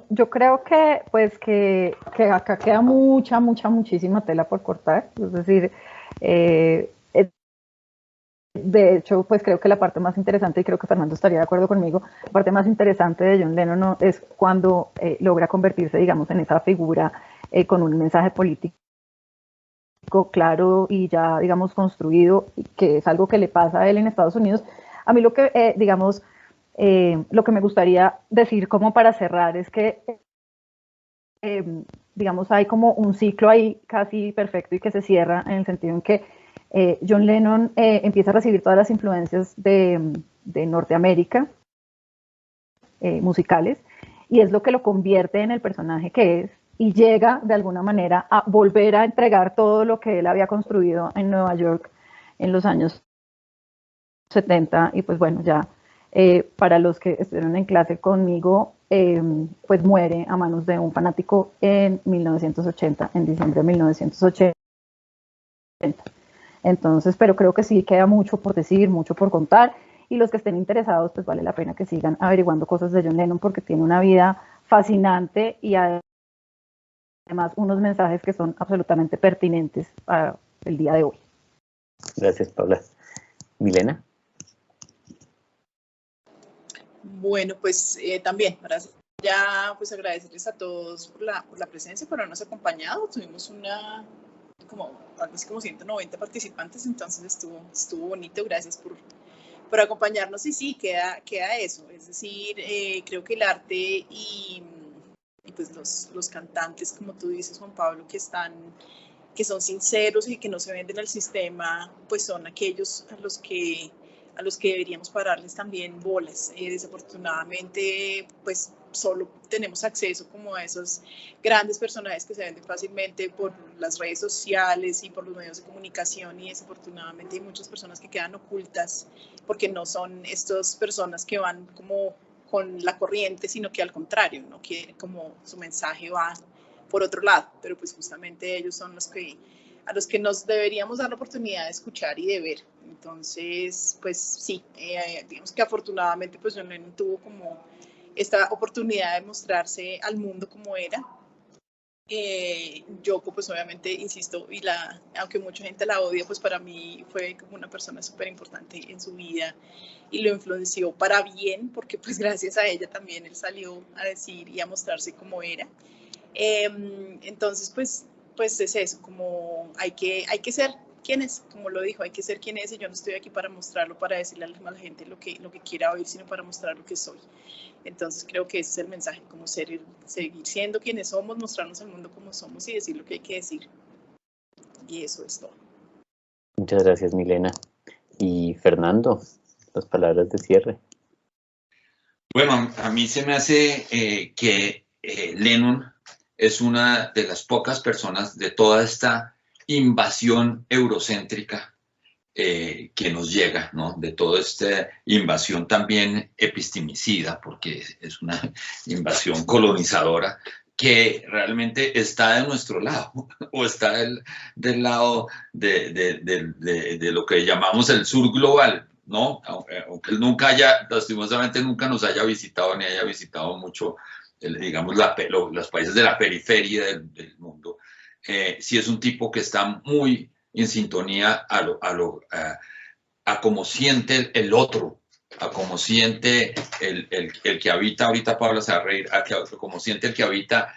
yo creo que pues que acá queda muchísima tela por cortar. Es decir, de hecho, pues creo que la parte más interesante, y creo que Fernando estaría de acuerdo conmigo, la parte más interesante de John Lennon, ¿no?, es cuando logra convertirse, digamos, en esa figura con un mensaje político claro y ya, digamos, construido, que es algo que le pasa a él en Estados Unidos. A mí lo que, digamos, lo que me gustaría decir como para cerrar es que, digamos, hay como un ciclo ahí casi perfecto y que se cierra en el sentido en que John Lennon empieza a recibir todas las influencias de Norteamérica, musicales, y es lo que lo convierte en el personaje que es, y llega de alguna manera a volver a entregar todo lo que él había construido en Nueva York en los años 70, y pues bueno, ya para los que estuvieron en clase conmigo, pues muere a manos de un fanático en 1980, en diciembre de 1980. Entonces, pero creo que sí queda mucho por decir, mucho por contar, y los que estén interesados, pues vale la pena que sigan averiguando cosas de John Lennon porque tiene una vida fascinante y además unos mensajes que son absolutamente pertinentes para el día de hoy. Gracias, Paula. Milena. Bueno, pues también para ya pues agradecerles a todos por la presencia, por habernos acompañado. Tuvimos algo así como 190 participantes, entonces estuvo bonito. Gracias por acompañarnos. Y sí, queda eso, es decir, creo que el arte y pues los cantantes, como tú dices, Juan Pablo, que son sinceros y que no se venden al sistema, pues son aquellos a los que deberíamos pararles también bolas. Desafortunadamente, pues solo tenemos acceso como a esos grandes personajes que se venden fácilmente por las redes sociales y por los medios de comunicación, y desafortunadamente hay muchas personas que quedan ocultas porque no son estas personas que van como con la corriente, sino que al contrario, ¿no?, que como su mensaje va por otro lado, pero pues justamente ellos son los que a los que nos deberíamos dar la oportunidad de escuchar y de ver. Entonces, pues sí, digamos que afortunadamente pues John Lennon tuvo como esta oportunidad de mostrarse al mundo como era. Yoko, pues obviamente, insisto, aunque mucha gente la odia, pues para mí fue como una persona súper importante en su vida y lo influenció para bien, porque pues gracias a ella también él salió a decir y a mostrarse como era. Entonces, pues es eso, como hay que ser quién es, como lo dijo, hay que ser quién es, y yo no estoy aquí para mostrarlo, para decirle a la gente lo que quiera oír, sino para mostrar lo que soy. Entonces creo que ese es el mensaje, como seguir siendo quienes somos, mostrarnos al mundo como somos y decir lo que hay que decir. Y eso es todo. Muchas gracias, Milena. Y Fernando, las palabras de cierre. Bueno, a mí se me hace que Lennon es una de las pocas personas de toda esta invasión eurocéntrica que nos llega, ¿no? De toda esta invasión también epistemicida, porque es una invasión colonizadora, que realmente está de nuestro lado, o está del lado de lo que llamamos el sur global, ¿no? Aunque él nunca lastimosamente nunca nos haya visitado, ni haya visitado mucho, digamos, los países de la periferia del mundo. Sí es un tipo que está muy en sintonía a cómo siente el otro, a cómo siente el que habita, ahorita Pablo se va a reír, a cómo siente el que habita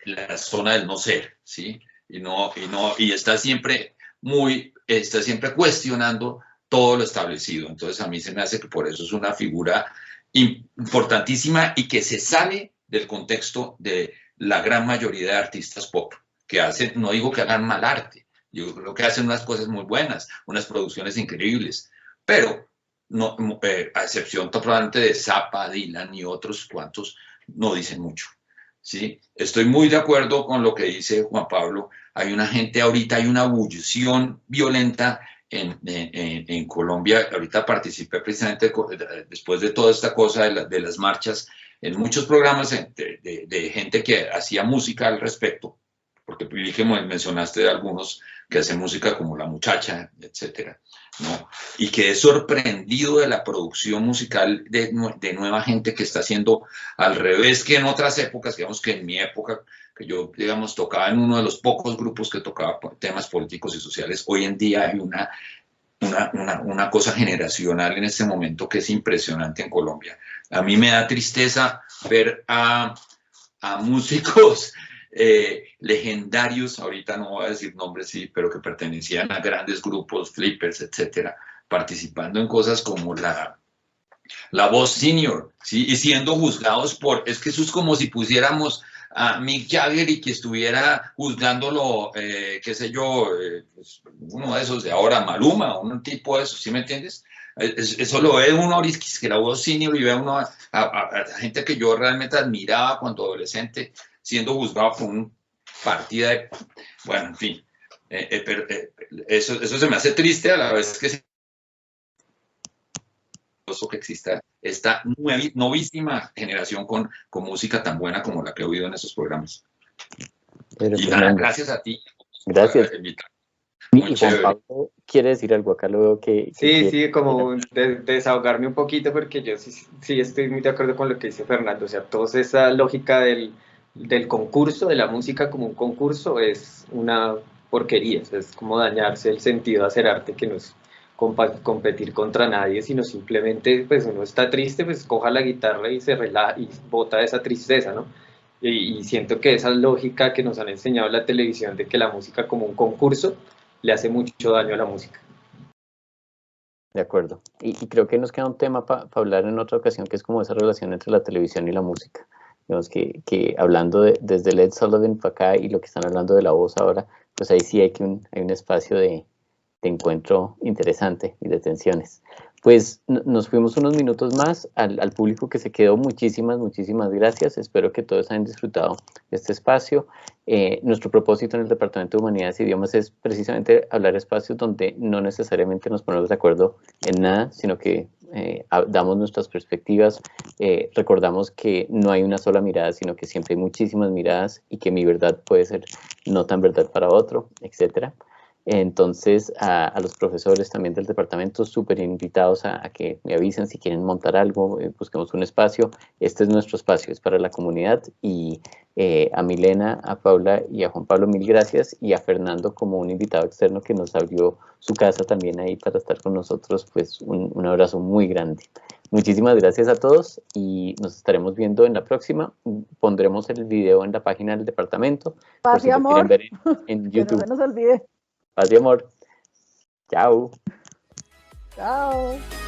la zona del no ser, ¿sí? Y está siempre cuestionando todo lo establecido. Entonces a mí se me hace que por eso es una figura importantísima y que se sale del contexto de la gran mayoría de artistas pop que hacen, no digo que hagan mal arte, yo creo que hacen unas cosas muy buenas, unas producciones increíbles, pero no, a excepción totalmente de Zappa, Dylan y otros cuantos, no dicen mucho, ¿sí? Estoy muy de acuerdo con lo que dice Juan Pablo. Hay una gente ahorita, hay una ebullición violenta en Colombia. Ahorita participé precisamente después de toda esta cosa de las marchas en muchos programas de gente que hacía música al respecto, porque vi que mencionaste algunos que hacen música como La Muchacha, etcétera, ¿no? Y quedé sorprendido de la producción musical de nueva gente que está haciendo al revés que en otras épocas, digamos que en mi época, que yo, digamos, tocaba en uno de los pocos grupos que tocaba temas políticos y sociales. Hoy en día hay una cosa generacional en este momento que es impresionante en Colombia. A mí me da tristeza ver a músicos legendarios, ahorita no voy a decir nombres, sí, pero que pertenecían a grandes grupos, Flippers, etcétera, participando en cosas como la Voz Senior, ¿sí? Y siendo juzgados es que eso es como si pusiéramos a Mick Jagger y que estuviera juzgándolo, qué sé yo, pues, uno de esos de ahora, Maluma, un tipo de esos, ¿sí me entiendes? Eso lo ve uno que la Voz Senior, y ve uno a gente que yo realmente admiraba cuando adolescente, siendo juzgado por un partido de... Bueno, en fin, eso se me hace triste a la vez que exista esta novísima generación con música tan buena como la que he oído en esos programas. Pero y nada, gracias a ti. Gracias. Muy y Juan Pablo quiere decir algo, acá lo veo que sí, como desahogarme un poquito, porque yo sí estoy muy de acuerdo con lo que dice Fernando. O sea, toda esa lógica del concurso, de la música como un concurso, es una porquería. O sea, es como dañarse el sentido de hacer arte, que no es competir contra nadie, sino simplemente, pues uno está triste, pues coja la guitarra y se relaja y bota esa tristeza, ¿no? Y siento que esa lógica que nos han enseñado en la televisión de que la música como un concurso le hace mucho daño a la música. De acuerdo. Y creo que nos queda un tema para hablar en otra ocasión, que es como esa relación entre la televisión y la música. Digamos que hablando desde Led Sullivan para acá y lo que están hablando de La Voz ahora, pues ahí sí hay un espacio de encuentro interesante y de tensiones. Pues nos fuimos unos minutos más. Al público que se quedó, muchísimas gracias. Espero que todos hayan disfrutado de este espacio. Nuestro propósito en el Departamento de Humanidades y Idiomas es precisamente hablar espacios donde no necesariamente nos ponemos de acuerdo en nada, sino que damos nuestras perspectivas, recordamos que no hay una sola mirada, sino que siempre hay muchísimas miradas y que mi verdad puede ser no tan verdad para otro, etcétera. Entonces, a los profesores también del departamento, súper invitados a que me avisen si quieren montar algo, busquemos un espacio. Este es nuestro espacio, es para la comunidad. Y a Milena, a Paula y a Juan Pablo, mil gracias. Y a Fernando, como un invitado externo que nos abrió su casa también ahí para estar con nosotros, pues un abrazo muy grande. Muchísimas gracias a todos y nos estaremos viendo en la próxima. Pondremos el video en la página del departamento. Paz y amor. Ver en YouTube. Que no se nos olvide. Paz y amor. Chao. Chao.